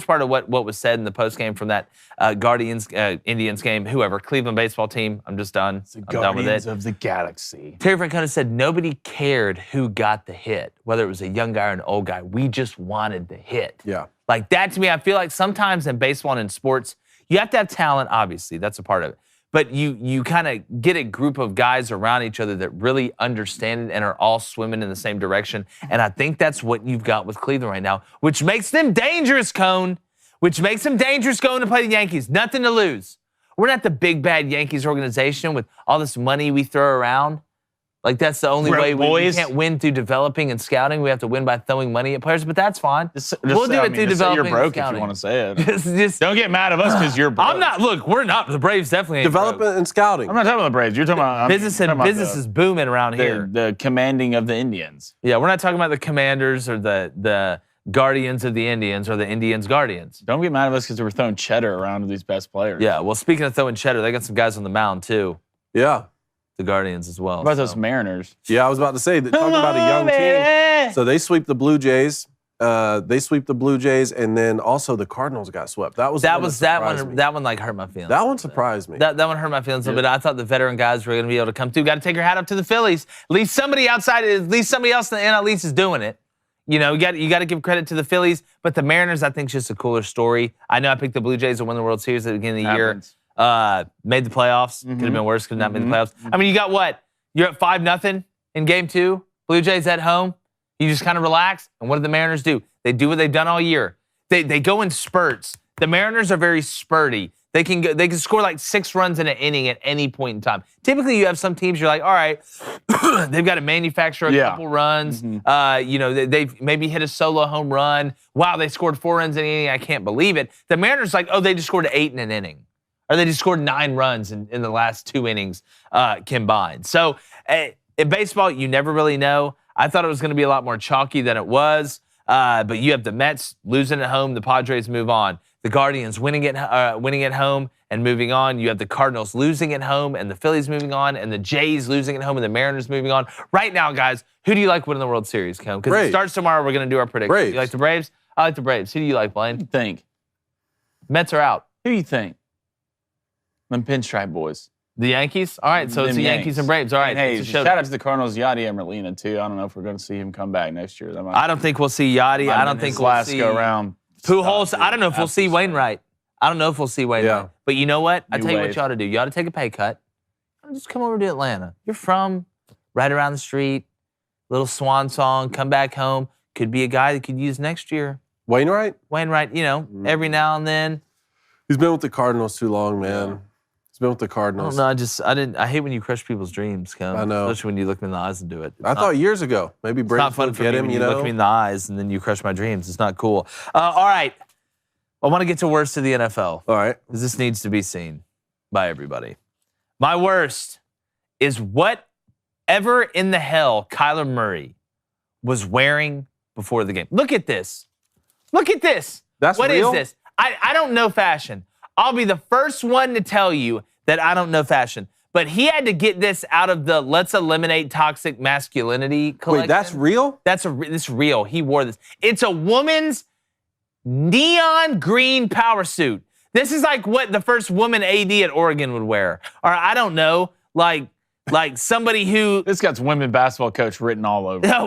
part of what was said in the postgame from that Guardians Indians game, whoever, Cleveland baseball team, I'm just done. The I'm done with it. Guardians of the Galaxy. Terry Francona said nobody cared who got the hit, whether it was a young guy or an old guy. We just wanted the hit. Yeah. Like that to me, I feel like sometimes in baseball and in sports, you have to have talent, obviously. That's a part of it. But you kind of get a group of guys around each other that really understand it and are all swimming in the same direction. And I think that's what you've got with Cleveland right now, which makes them dangerous, Cone. Which makes them dangerous going to play the Yankees. Nothing to lose. We're not the big, bad Yankees organization with all this money we throw around. Like, that's the only way we can't win through developing and scouting. We have to win by throwing money at players, but that's fine. We'll do it through developing You're broke and scouting. if you want to say it. just don't get mad at us because you're broke. I'm not. Look, we're not. The Braves definitely ain't Development broke. and scouting. I'm not talking about the Braves. You're talking about business is booming around here. The commanding of the Indians. Yeah, we're not talking about the Commanders or the Guardians of the Indians or the Indians Guardians. Don't get mad at us because we're throwing cheddar around to these best players. Yeah, well, speaking of throwing cheddar, they got some guys on the mound too. Yeah. The Guardians as well. What about those Mariners? Yeah, I was about to say, talking about a young team. So they sweep the Blue Jays. And then also the Cardinals got swept. That one like hurt my feelings. That one surprised me. That one hurt my feelings a little bit. I thought the veteran guys were going to be able to come through. Got to take your hat up to the Phillies. At least somebody else in the NL East is doing it. You know, you got to give credit to the Phillies, but the Mariners, I think, is just a cooler story. I know I picked the Blue Jays to win the World Series at the beginning of the year. Made the playoffs. Could have been worse. Could not made the playoffs. I mean, you got what? You're at 5-0 in Game 2. Blue Jays at home. You just kind of relax. And what do the Mariners do? They do what they've done all year. They go in spurts. The Mariners are very spurty. They can score like 6 runs in an inning at any point in time. Typically, you have some teams you're like, all right, they've got to manufacture a couple runs. They've maybe hit a solo home run. Wow, they scored 4 runs in an inning. I can't believe it. The Mariners like, they just scored 8 in an inning. Or they just scored 9 runs in the last 2 innings combined. So in baseball, you never really know. I thought it was going to be a lot more chalky than it was. But you have the Mets losing at home. The Padres move on. the Guardians winning at home and moving on. You have the Cardinals losing at home and the Phillies moving on and the Jays losing at home and the Mariners moving on. Right now, guys, who do you like winning the World Series, Cam? Because it starts tomorrow. We're going to do our predictions. Braves. You like the Braves? I like the Braves. Who do you like, Blaine? Who you think? Mets are out. Who you think? Them pinstripe boys. The Yankees? All right, so it's the Yankees and Braves. All right. And hey, shout out to the Cardinals, Yadier Molina, too. I don't know if we're going to see him come back next year. I don't think we'll see Yachty. I don't think we'll see go-around. Pujols. I don't know if we'll see Wainwright. I don't know if we'll see Wainwright. Yeah. But you know what? I tell you wave. what you ought to do. You ought to take a pay cut. Just come over to Atlanta. You're from right around the street. Little swan song. Come back home. Could be a guy that could use next year. Wainwright? Wainwright, every now and then. He's been with the Cardinals too long, man. He's been with the Cardinals. I hate when you crush people's dreams, Cam. I know. Especially when you look me in the eyes and do it. I thought years ago, maybe It's Brady not fun would for get me him, when you you know? look me in the eyes and then you crush my dreams. It's not cool. All right. I want to get to worst of the NFL. All right. Because this needs to be seen by everybody. My worst is whatever in the hell Kyler Murray was wearing before the game. Look at this. Look at this. That's What real? is this? I don't know fashion. I'll be the first one to tell you that I don't know fashion. But he had to get this out of the let's eliminate toxic masculinity collection. Wait, that's real? This real. He wore this. It's a woman's neon green power suit. This is like what the first woman AD at Oregon would wear. Or I don't know, like somebody who... This got women basketball coach written all over. No,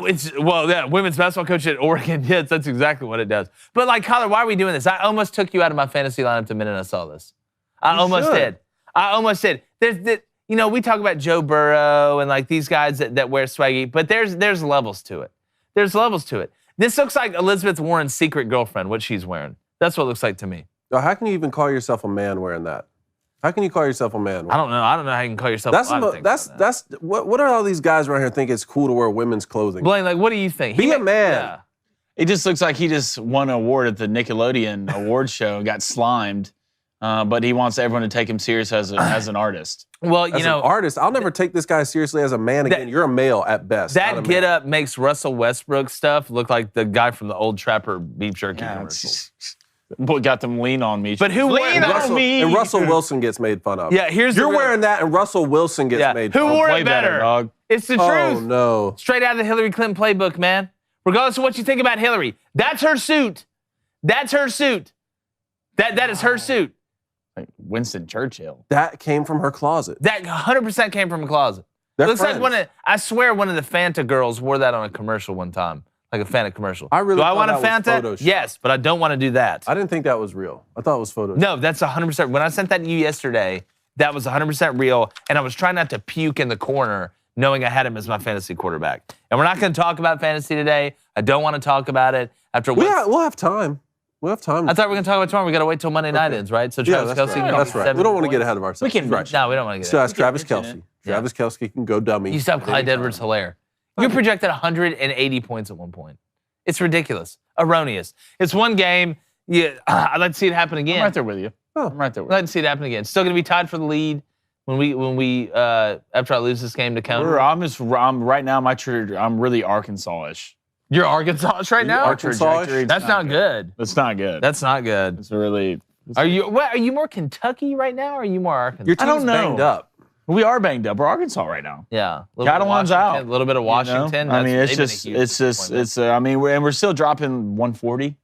women's basketball coach at Oregon. Yes, that's exactly what it does. But like, Kyler, why are we doing this? I almost took you out of my fantasy lineup the minute I saw this. I almost did. We talk about Joe Burrow and like these guys that wear swaggy, but there's levels to it. There's levels to it. This looks like Elizabeth Warren's secret girlfriend, what she's wearing. That's what it looks like to me. Now, how can you even call yourself a man wearing that? How can you call yourself a man? I don't know how you can call yourself. What are all these guys around here think it's cool to wear women's clothing? Blaine, like, what do you think? Be a man. Yeah. It just looks like he just won an award at the Nickelodeon award show and got slimed. But he wants everyone to take him serious as an artist. Well, As an artist, I'll never take this guy seriously as a man again. You're a male at best. That get up makes Russell Westbrook stuff look like the guy from the old Trapper beef jerky Yeah, commercials. What got them lean on me? But who wore lean that? on me? And Russell Wilson gets made fun of. Yeah, You're wearing that, and Russell Wilson gets made fun Who of. wore Play it better? dog. It's the Oh, truth. no. Straight out of the Hillary Clinton playbook, man. Regardless of what you think about Hillary, that's her suit. That's her suit. That is her suit. Like Winston Churchill. That came from her closet. That 100% came from a closet. They're Looks friends. like I swear one of the Fanta girls wore that on a commercial one time. Like a Fanta commercial. I really do I thought want a that was Fanta? Photoshop. Yes, but I don't want to do that. I didn't think that was real. I thought it was Photoshop. No, that's 100%. When I sent that to you yesterday, that was 100% real, and I was trying not to puke in the corner knowing I had him as my fantasy quarterback. And we're not going to talk about fantasy today. I don't want to talk about it. We'll have time. We'll have time. I thought we were going to talk about it tomorrow. We got to wait till Monday night ends, right? So Travis that's Kelce right. can That's get right. 7 We don't want to points. get ahead of ourselves. We can right. No, we don't want to get So ahead. ask Travis mention Kelce. it. Travis Kelce can go dummy. You stop Clyde Edwards-Helaire. You projected 180 points at one point. It's ridiculous. Erroneous. It's one game. Yeah, I'd like to see it happen again. I'm right there with you. I'm right there I'd with you. like to see it happen again. Still going to be tied for the lead when we after I lose this game to County. I'm right now. I'm really Arkansas-ish. You're Arkansas right now? Arkansas-ish? That's not good. That's not good. That's not good. It's really. Are you more Kentucky right now, or are you more Arkansas? Your team's I don't know. banged up. We are banged up. We're Arkansas right now. Yeah. Catalan's out. A little bit of Washington. You know? I mean, They've been a huge disappointment. I mean, we're still dropping 140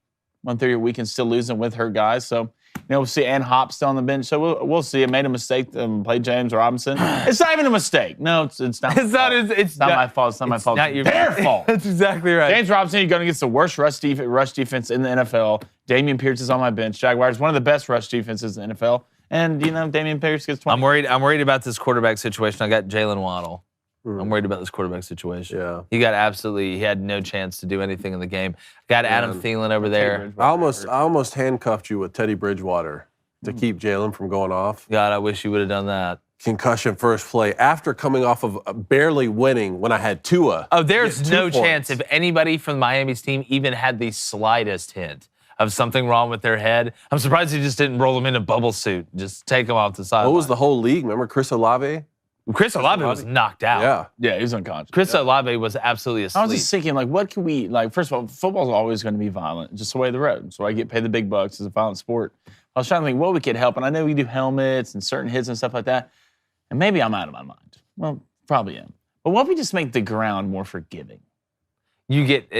a week and still losing with her guys. So, we'll see. And Hop still on the bench. So we'll see. It made a mistake to play James Robinson. It's not even a mistake. No, it's not. It's not. It's not my fault. It's not my fault. Not It's their fault. That's exactly right. James Robinson, you're going against the worst rush defense in the NFL. Damian Pierce is on my bench. Jaguars, one of the best rush defenses in the NFL. And, Damian Pierce gets 20. I'm worried about this quarterback situation. I got Jalen Waddle. I'm worried about this quarterback situation. Yeah. He had no chance to do anything in the game. Got Adam Thielen over there. I almost handcuffed you with Teddy Bridgewater to keep Jalen from going off. God, I wish you would have done that. Concussion first play after coming off of barely winning when I had Tua. Oh, there's get 2 no points. chance if anybody from Miami's team even had the slightest hint of something wrong with their head. I'm surprised he just didn't roll them in a bubble suit. Just take them off the sideline. What was the whole league? Remember Chris Olave? Chris Olave was knocked out. Yeah. Yeah, he was unconscious. Chris Olave was absolutely asleep. I was just thinking, like, what can we, like, first of all, football's always going to be violent, just the way of the road. So I get paid the big bucks. It's a violent sport. I was trying to think what we could help, and I know we do helmets and certain hits and stuff like that, and maybe I'm out of my mind. Well, probably am. But what if we just make the ground more forgiving? You get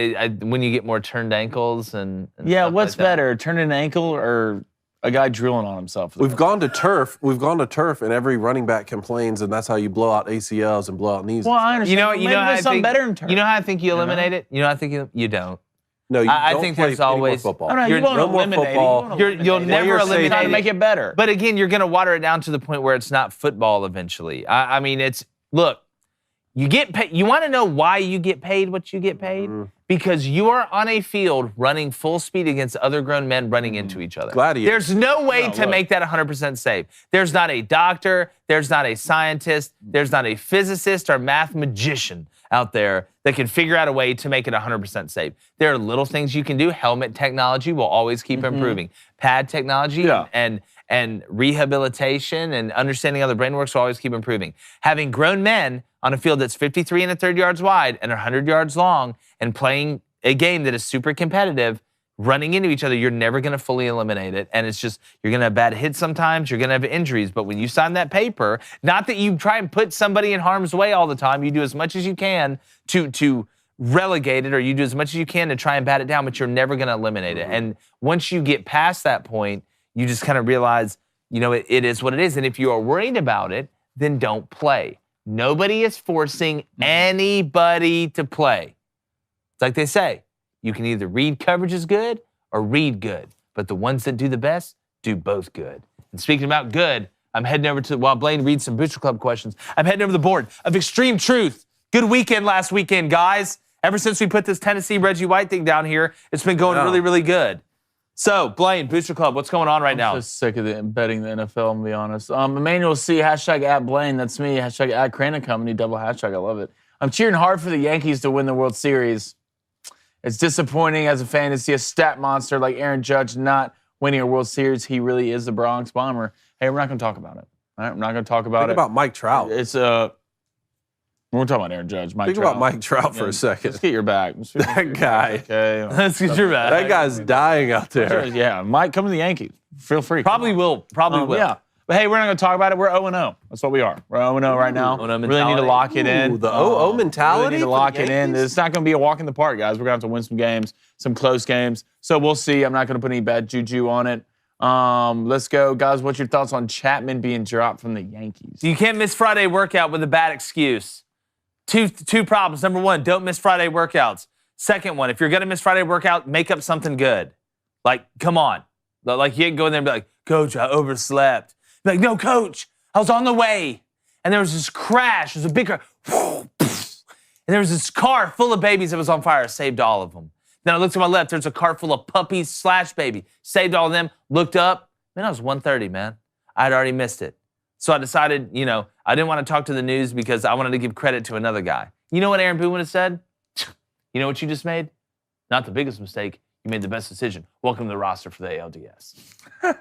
when you get more turned ankles and yeah, stuff what's like that. better, turning an ankle or a guy drilling on himself? We've gone to turf. We've gone to turf, and every running back complains, and that's how you blow out ACLs and blow out knees. Well, I understand. You know how I something think, better in turf. You know how I think you eliminate it? You know how I think you don't. No, you I don't think play there's any more always- football. No, you won't no more eliminate football. it. You'll never you're eliminate trying to it. make it better. But again, you're going to water it down to the point where it's not football eventually. I mean, look, you get paid. You want to know why you get paid what you get paid? Because you are on a field running full speed against other grown men running into each other. Gladiator. There's no way to look. make that 100% safe. There's not a doctor, there's not a scientist, there's not a physicist or math magician out there that can figure out a way to make it 100% safe. There are little things you can do. Helmet technology will always keep improving. Pad technology Yeah. and rehabilitation and understanding how the brain works will always keep improving. Having grown men on a field that's 53 1/3 yards wide and 100 yards long and playing a game that is super competitive, running into each other, you're never going to fully eliminate it. And it's just, you're going to have bad hits sometimes, you're going to have injuries. But when you sign that paper, not that you try and put somebody in harm's way all the time, you do as much as you can to relegate it, or you do as much as you can to try and bat it down, but you're never going to eliminate it. And once you get past that point, you just kind of realize, it is what it is. And if you are worried about it, then don't play. Nobody is forcing anybody to play. It's like they say, you can either read coverages good or read good, but the ones that do the best do both good. And speaking about good, I'm heading over while Blaine reads some Booster Club questions, I'm heading over to the board of Extreme Truth. Good weekend last weekend, guys. Ever since we put this Tennessee Reggie White thing down here, it's been going really, really good. So, Blaine, Booster Club, what's going on right now? I'm just sick of betting the NFL, I'm going to be honest. Emmanuel C, hashtag @Blaine, that's me, hashtag @Crane & Company, double hashtag, I love it. I'm cheering hard for the Yankees to win the World Series. It's disappointing as a fan to see a stat monster like Aaron Judge not winning a World Series. He really is the Bronx Bomber. Hey, we're not going to talk about it. All right? We're not going to talk about Think it. about Mike Trout. We're talking about Aaron Judge. Think about Mike Trout for a second. Let's get your back. That guy. Okay. Let's get your back. That guy's dying out there. Yeah, Mike, come to the Yankees. Feel free. Probably will. Yeah. But hey, we're not going to talk about it. We're 0-0. That's what we are. We're 0-0 right now. 0-0 Really need to lock it in. Ooh, the 0-0 mentality Really need to for lock the it in. Yankees? It's not going to be a walk in the park, guys. We're going to have to win some games, some close games. So we'll see. I'm not going to put any bad juju on it. Let's go. Guys, what's your thoughts on Chapman being dropped from the Yankees? You can't miss Friday workout with a bad excuse. Two problems. Number one, don't miss Friday workouts. Second one, if you're going to miss Friday workout, make up something good. Like, come on. Like, you can go in there and be like, Coach, I overslept. Be like, no, Coach, I was on the way. And there was this crash. There was a big crash. And there was this car full of babies that was on fire. I saved all of them. Then I looked to my left. There's a car full of puppies / baby. Saved all of them. Looked up. Man, I was 1:30, man. I had already missed it. So I decided, I didn't want to talk to the news because I wanted to give credit to another guy. You know what Aaron Boone would have said? You know what you just made? Not the biggest mistake. You made the best decision. Welcome to the roster for the ALDS.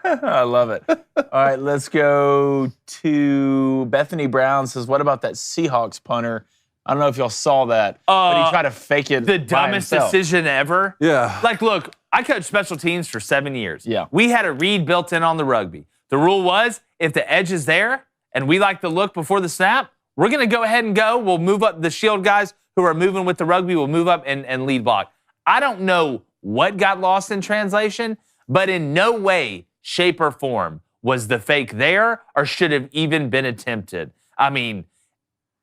I love it. All right, let's go to Bethany Brown says, what about that Seahawks punter? I don't know if y'all saw that, but he tried to fake it The by dumbest himself. decision ever. Yeah. Like, look, I coached special teams for 7 years. Yeah. We had a read built in on the rugby. The rule was, if the edge is there and we like the look before the snap, we're going to go ahead and go. We'll move up. The shield guys who are moving with the rugby will move up and lead block. I don't know what got lost in translation, but in no way, shape, or form was the fake there or should have even been attempted. I mean,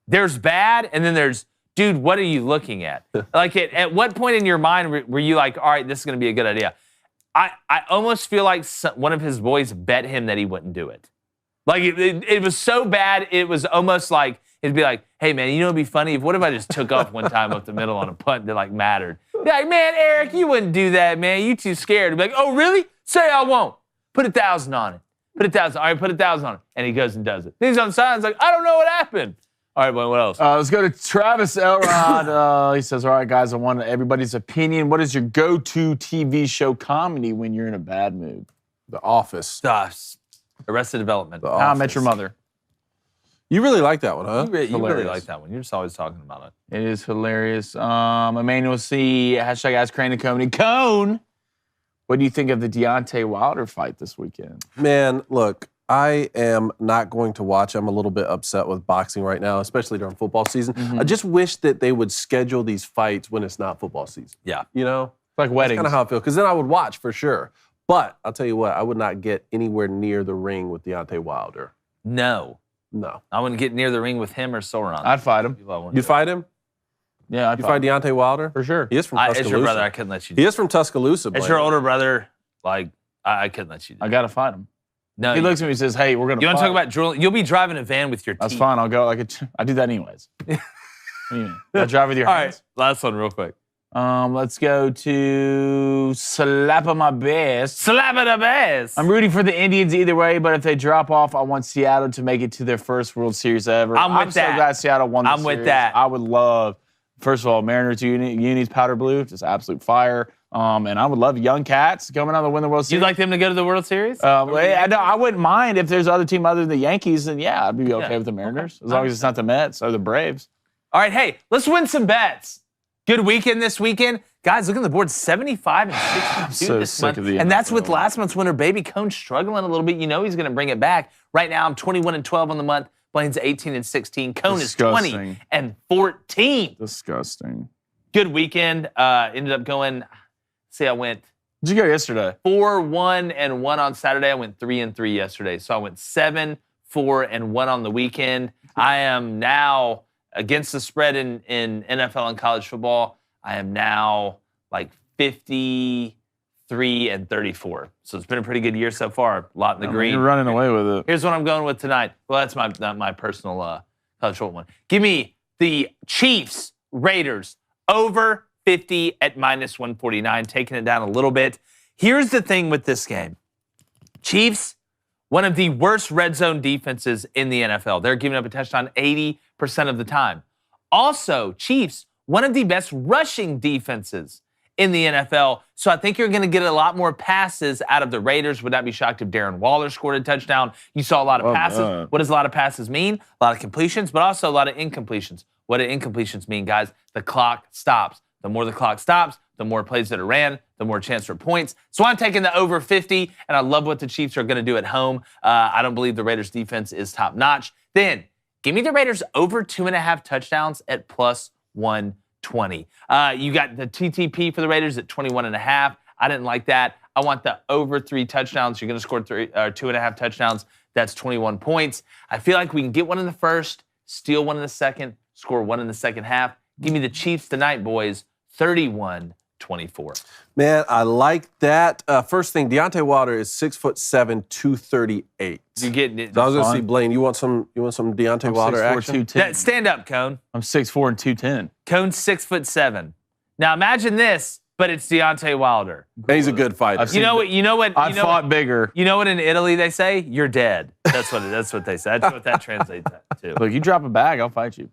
there's bad, and then there's, dude, what are you looking at? Like, at what point in your mind were you like, all right, this is going to be a good idea? I almost feel like one of his boys bet him that he wouldn't do it. Like, it was so bad, it was almost like, it'd be like, hey, man, it'd be funny what if I just took off one time up the middle on a punt that, mattered? Be like, man, Eric, you wouldn't do that, man. You too scared. Be like, oh, really? Say I won't. Put 1,000 on it. Put 1,000. All right, put 1,000 on it. And he goes and does it. Then he's on the sidelines like, I don't know what happened. All right, boy, what else? Let's go to Travis Elrod. He says, all right, guys, I want everybody's opinion. What is your go-to TV show comedy when you're in a bad mood? The Office. Arrested Development. The How I Met Office. Your Mother. You really like that one, huh? You really Hilarious. like that one. You're just always talking about it. It is hilarious. Emmanuel C. Hashtag Ask Crane and Company. Cone. What do you think of the Deontay Wilder fight this weekend? Man, look, I am not going to watch. I'm a little bit upset with boxing right now, especially during football season. I just wish that they would schedule these fights when it's not football season. Yeah. You know? It's like That's weddings. kind of how I feel. Because then I would watch for sure. But I'll tell you what, I would not get anywhere near the ring with Deontay Wilder. No. No. I wouldn't get near the ring with him or Sauron. I'd fight him. You'd fight him? Yeah, I'd You fight Deontay Wilder? for sure. He is from Tuscaloosa. As your brother, I couldn't let you do He is from Tuscaloosa. As Blaine. your older brother, like, I couldn't let you do I got to fight him. No. He looks at me and says, hey, we're going to You fight. want to talk about drooling? You'll be driving a van with your That's teeth. fine. I'll go. I do that anyways. What do you mean? I'll drive with your All hands. right. Last one real quick. Let's go to Slap of My Best. Slap it up ass. I'm rooting for the Indians either way, but if they drop off, I want Seattle to make it to their first World Series ever. I'm with so that. glad Seattle won this I'm with series. that. I would love, first of all, Mariners unis powder blue, just absolute fire. And I would love young cats coming out to win the World Series. You'd like them to go to the World Series? I wouldn't mind if there's other team other than the Yankees, then yeah, I'd be okay Yeah. with the Mariners. Okay. As long as it's not the Mets or the Braves. All right, hey, let's win some bets. Good weekend this weekend. Guys, look at the board, 75 and 62 so this sick month. of the And that's with NFL. last month's winner, Baby Cone, struggling a little bit. You know he's going to bring it back. Right now, I'm 21 and 12 on the month. Blaine's 18 and 16. Cone is 20 Disgusting. and 14. Disgusting. Good weekend. Ended up going, see, I went Did you go yesterday? 4-1 and 1 on Saturday. I went 3 and 3 yesterday. So I went 7, 4 and 1 on the weekend. I am now against the spread in NFL and college football. I am now like 53 and 34. So it's been a pretty good year so far. A lot in the green. You're running away with it. Here's what I'm going with tonight. Well, that's not my personal college football one. Give me the Chiefs Raiders over 50 at minus 149, taking it down a little bit. Here's the thing with this game. Chiefs, one of the worst red zone defenses in the NFL. They're giving up a touchdown 80% of the time. Also, Chiefs, one of the best rushing defenses in the NFL. So I think you're going to get a lot more passes out of the Raiders. Would not be shocked if Darren Waller scored a touchdown. You saw a lot of passes. God. What does a lot of passes mean? A lot of completions, but also a lot of incompletions. What do incompletions mean, guys? The clock stops. The more the clock stops, the more plays that are ran, the more chance for points. So I'm taking the over 50, and I love what the Chiefs are going to do at home. I don't believe the Raiders' defense is top-notch. Then, give me the Raiders over 2.5 touchdowns at plus 120. You got the TTP for the Raiders at 21.5. I didn't like that. I want the over 3 touchdowns. You're going to score 2.5 touchdowns. That's 21 points. I feel like we can get one in the first, steal one in the second, score one in the second half. Give me the Chiefs tonight, boys. 31-24. Man, I like that. First thing, Deontay Wilder is 6'7", 238. You're getting it. So I was gonna fine. see Blaine. You want some Deontay I'm Wilder 6'4", action? 210. Stand up, Cone. I'm 6'4" and 210. Cone's 6'7". Now imagine this, but it's Deontay Wilder. He's a good fighter. I've seen- You know what? I fought bigger. You know what in Italy they say? You're dead. That's what they say. That's what that translates to. Look, you drop a bag, I'll fight you.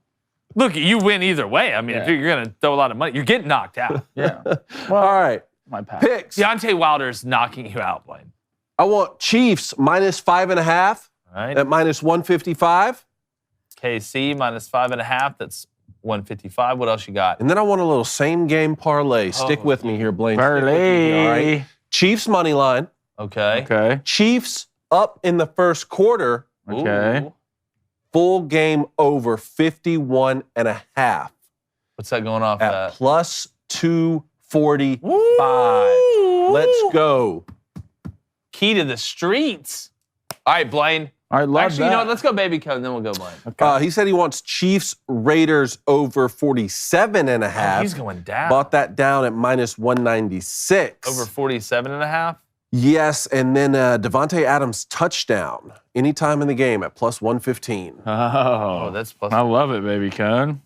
Look, you win either way. I mean, if Yeah. you're going to throw a lot of money, you're getting knocked out. Yeah. All right, My pack. picks. Deontay Wilder's knocking you out, Blaine. I want Chiefs minus 5.5 All right. at minus 155. KC minus 5.5. That's 155. What else you got? And then I want a little same game parlay. Stick Oh. with me here, Blaine. Stick with me here, all right? Chiefs money line. Okay. Okay. Chiefs up in the first quarter. Okay. Ooh. Full game over 51.5 What's that going off at plus 245. Ooh. Let's go. Key to the streets. All right, Blaine. All right, love Actually, you know what? that. Let's go Baby Cone, then we'll go Blaine. He said he wants Chiefs Raiders over 47.5. Oh, he's going down. Bought that down at minus 196. Over 47.5. Yes, and then Devontae Adams touchdown anytime in the game at plus 115. Oh, that's plus. I love it, baby cone.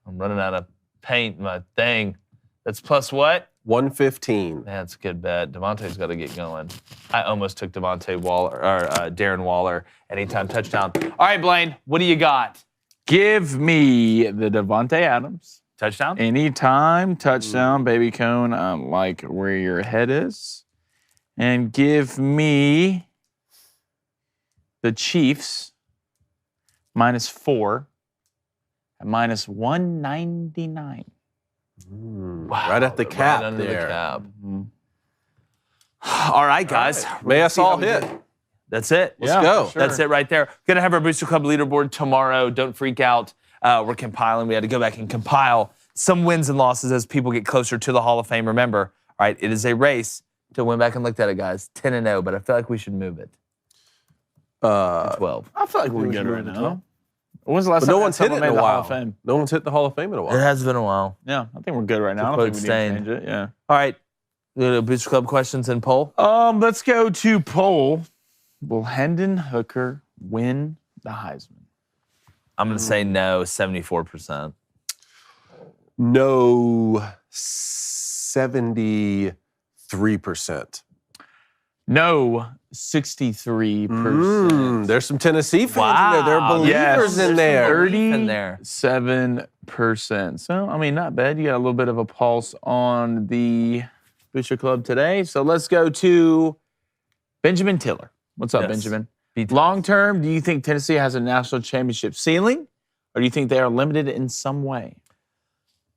I'm running out of paint in my thing. That's plus what? 115. Man, that's a good bet. Devontae's got to get going. I almost took Devontae Waller or Darren Waller anytime touchdown. All right, Blaine, what do you got? Give me the Devontae Adams. Touchdown? Anytime touchdown, baby cone. I like where your head is. And give me the Chiefs -4 at -199. Wow, right at the cap right under there. the cap. All right, guys. May us all hit. That's it. Let's go. for sure. That's it right there. Going to have our Booster Club leaderboard tomorrow. Don't freak out. We're compiling. We had to go back and compile some wins and losses as people get closer to the Hall of Fame. Remember, all right, it is a race to win back and looked at it, guys. 10-0, but I feel like we should move it. 12. I feel like we're good right now. When's the last But time no one's hit it in a the Hall while. of Fame? No one's hit the Hall of Fame in a It while. has been a while. Yeah, I think we're good right now. I don't think we need to change it. Yeah. All right. Go to Booster Club questions and poll. Let's go to poll. Will Hendon Hooker win the Heisman? I'm going to say no, 74%. No, 73%. No, 63%. There's some Tennessee fans in there. There are believers in there. In there. 37%. So, I mean, not bad. You got a little bit of a pulse on the Booster Club today. So let's go to Benjamin Tiller. What's up, Yes. Benjamin? Beat- Long term, do you think Tennessee has a national championship ceiling, or do you think they are limited in some way?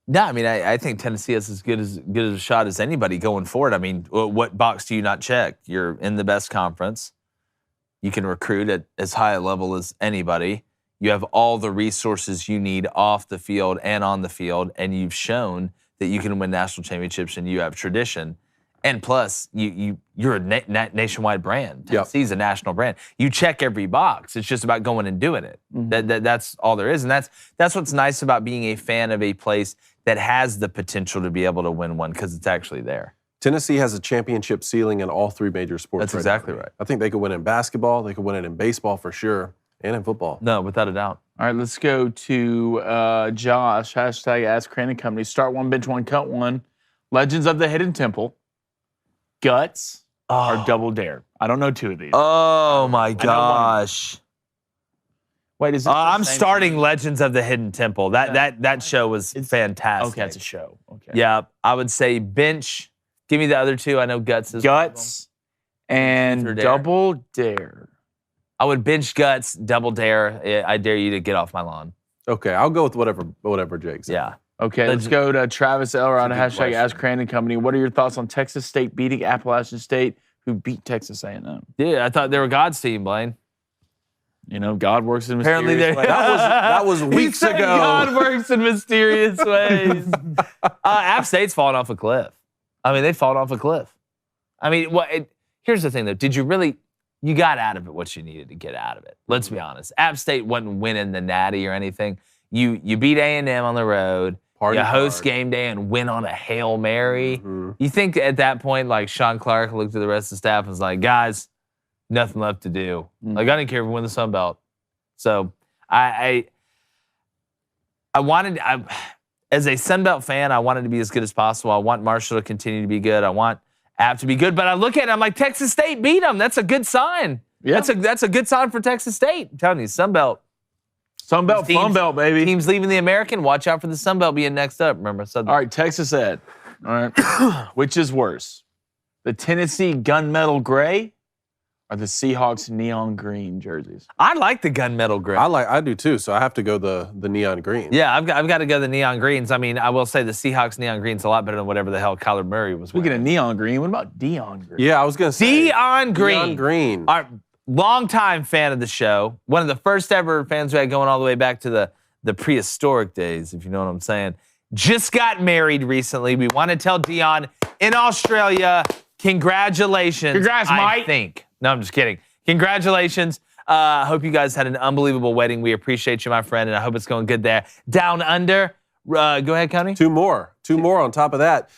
No, I mean, I think Tennessee has as good as a shot as anybody going forward. I mean, what box do you not check? You're in the best conference. You can recruit at as high a level as anybody. You have all the resources you need off the field and on the field, and you've shown that you can win national championships and you have tradition. And plus, you're a nationwide brand. Tennessee's a national brand. You check every box. It's just about going and doing it. That's all there is. And that's what's nice about being a fan of a place that has the potential to be able to win one, because it's actually there. Tennessee has a championship ceiling in all three major sports. That's exactly right. I think they could win in basketball. They could win it in baseball for sure, and in football. No, without a doubt. All right, let's go to Josh. Hashtag Ask Crane & Company. Start one, bench one, cut one. Legends of the Hidden Temple. Guts or Double Dare. I don't know two of these. Oh, my gosh. Wait, is it? I'm starting Legends of the Hidden Temple. That show was fantastic. Okay, it's a show. Okay. Yeah, I would say bench. Give me the other two. I know Guts is Guts and Truth or Dare? Double Dare. I would bench Guts, Double Dare. I dare you to get off my lawn. Okay, I'll go with whatever Jake said. Yeah. Okay, let's go to Travis Elrod. That's a good Hashtag Ask Crane & Company. What are your thoughts on Texas State beating Appalachian State, who beat Texas A&M? Yeah, I thought they were God's team, Blaine. You know, God works in Apparently mysterious ways. That was He weeks said ago. God works in mysterious ways. App State's fallen off a cliff. I mean, they've fallen off a cliff. I mean, here's the thing, though. Did you really? You got out of it what you needed to get out of it. Let's be honest. App State wasn't winning the Natty or anything. You beat A&M on the road. Party you host hard. game day and win on a Hail Mary. You think at that point, like, Sean Clark looked at the rest of the staff and was like, guys, nothing left to do. Like, I didn't care if we win the Sun Belt. So I wanted, as a Sun Belt fan, I wanted to be as good as possible. I want Marshall to continue to be good. I want App to be good. But I look at it, I'm like, Texas State beat them. That's a good sign. Yeah. That's a good sign for Texas State. I'm telling you, Sun Belt. Sun Belt, Fun Belt, baby. Teams leaving the American, watch out for the Sun Belt being next up. Remember, Sun All right, Texas Ed. All right. Which is worse? The Tennessee gunmetal gray or the Seahawks neon green jerseys? I like the gunmetal gray. I do too, so I have to go the neon green. Yeah, I've got to go the neon greens. I mean, I will say the Seahawks neon green's a lot better than whatever the hell Kyler Murray was Speaking wearing. of neon green, what about Dion green? Yeah, I was gonna say Neon green. Neon green. Our longtime fan of the show, one of the first ever fans we had going all the way back to the prehistoric days, if you know what I'm saying. Just got married recently. We want to tell Dion in Australia, congratulations. Congrats, I Mike. think. No, I'm just kidding. Congratulations. I hope you guys had an unbelievable wedding. We appreciate you, my friend, and I hope it's going good there. Down under. Go ahead, Connie. Two more on top of that.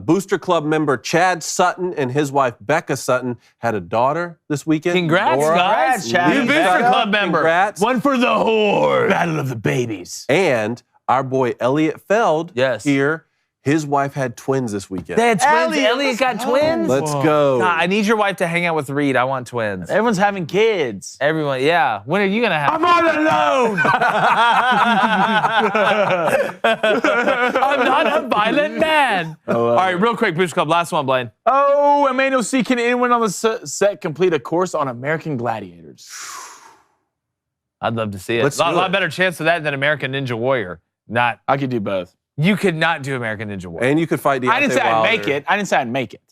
Booster Club member Chad Sutton and his wife Becca Sutton had a daughter this weekend. Congrats, Laura. guys. Chad. New Booster Becca, Club member. Congrats. One for the horde. Battle of the Babies. And our boy Elliot Feld Yes. here. His wife had twins this weekend. They had twins. Elliot, Elliot got twins. Let's go. Nah, I need your wife to hang out with Reed. I want twins. Everyone's having kids. Everyone, yeah. When are you gonna have? I'm all alone. I'm not a violent man. All right, real quick, Booster Club. Last one, Blaine. Oh, Emmanuel C. Can anyone on the set complete a course on American Gladiators? I'd love to see it. A lot better chance of that than American Ninja Warrior. I could do both. You could not do American Ninja Warrior. And you could fight Deontay I didn't say Wilder. I'd make it. I didn't say I'd make it.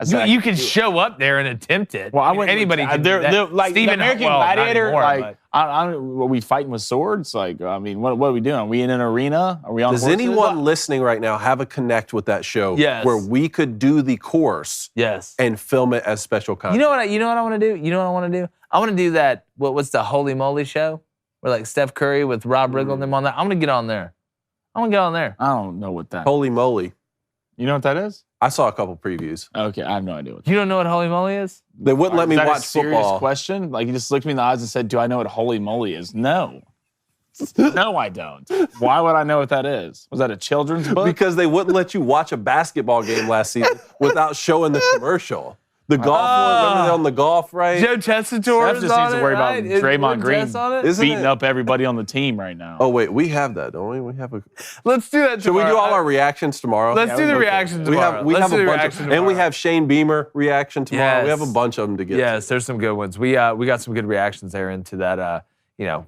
You can show up there and attempt it. Well, I wouldn't. Anybody can do that. Like the American Gladiator, anymore, like are we fighting with swords? Like, I mean, what are we doing? Are we in an arena? Are we on? Does horses? anyone listening right now have a connect with that show? Yes. Where we could do the course. Yes. And film it as special content. You know what I want to do? You know what I want to do? I want to do that. What's the Holy Moly show? Where like Steph Curry with Rob Riggle and them on that. I'm gonna get on there. I don't know what that. Holy moly! You know what that is? I saw a couple previews. Okay, I have no idea. You don't know what Holy Moly is? They wouldn't let me is that watch a serious football. Question? Like you just looked me in the eyes and said, "Do I know what Holy Moly is?" No. No, I don't. Why would I know what that is? Was that a children's book? Because they wouldn't let you watch a basketball game last season without showing the commercial. The golf one, remember on the golf, right? Joe Tessitore Steph is just on needs to it, worry right? about Draymond Green Isn't beating it? up everybody on the team right now. Oh wait, we have that, don't we? We have a. Let's do that Should we tomorrow. do all our reactions tomorrow? Let's do the reactions tomorrow. We Let's have do a the bunch reaction of, and we tomorrow. have Shane Beamer reaction tomorrow. We Yes. have a bunch of them to get. Yes, to. there's some good ones. We got some good reactions there into that.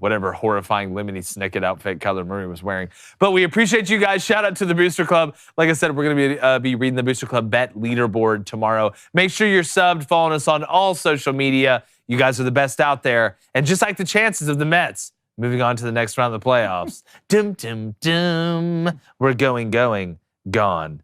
Whatever horrifying Lemony Snicket outfit Kyler Murray was wearing. But we appreciate you guys. Shout out to the Booster Club. Like I said, we're going to be reading the Booster Club bet leaderboard tomorrow. Make sure you're subbed, following us on all social media. You guys are the best out there. And just like the chances of the Mets moving on to the next round of the playoffs. We're going, gone.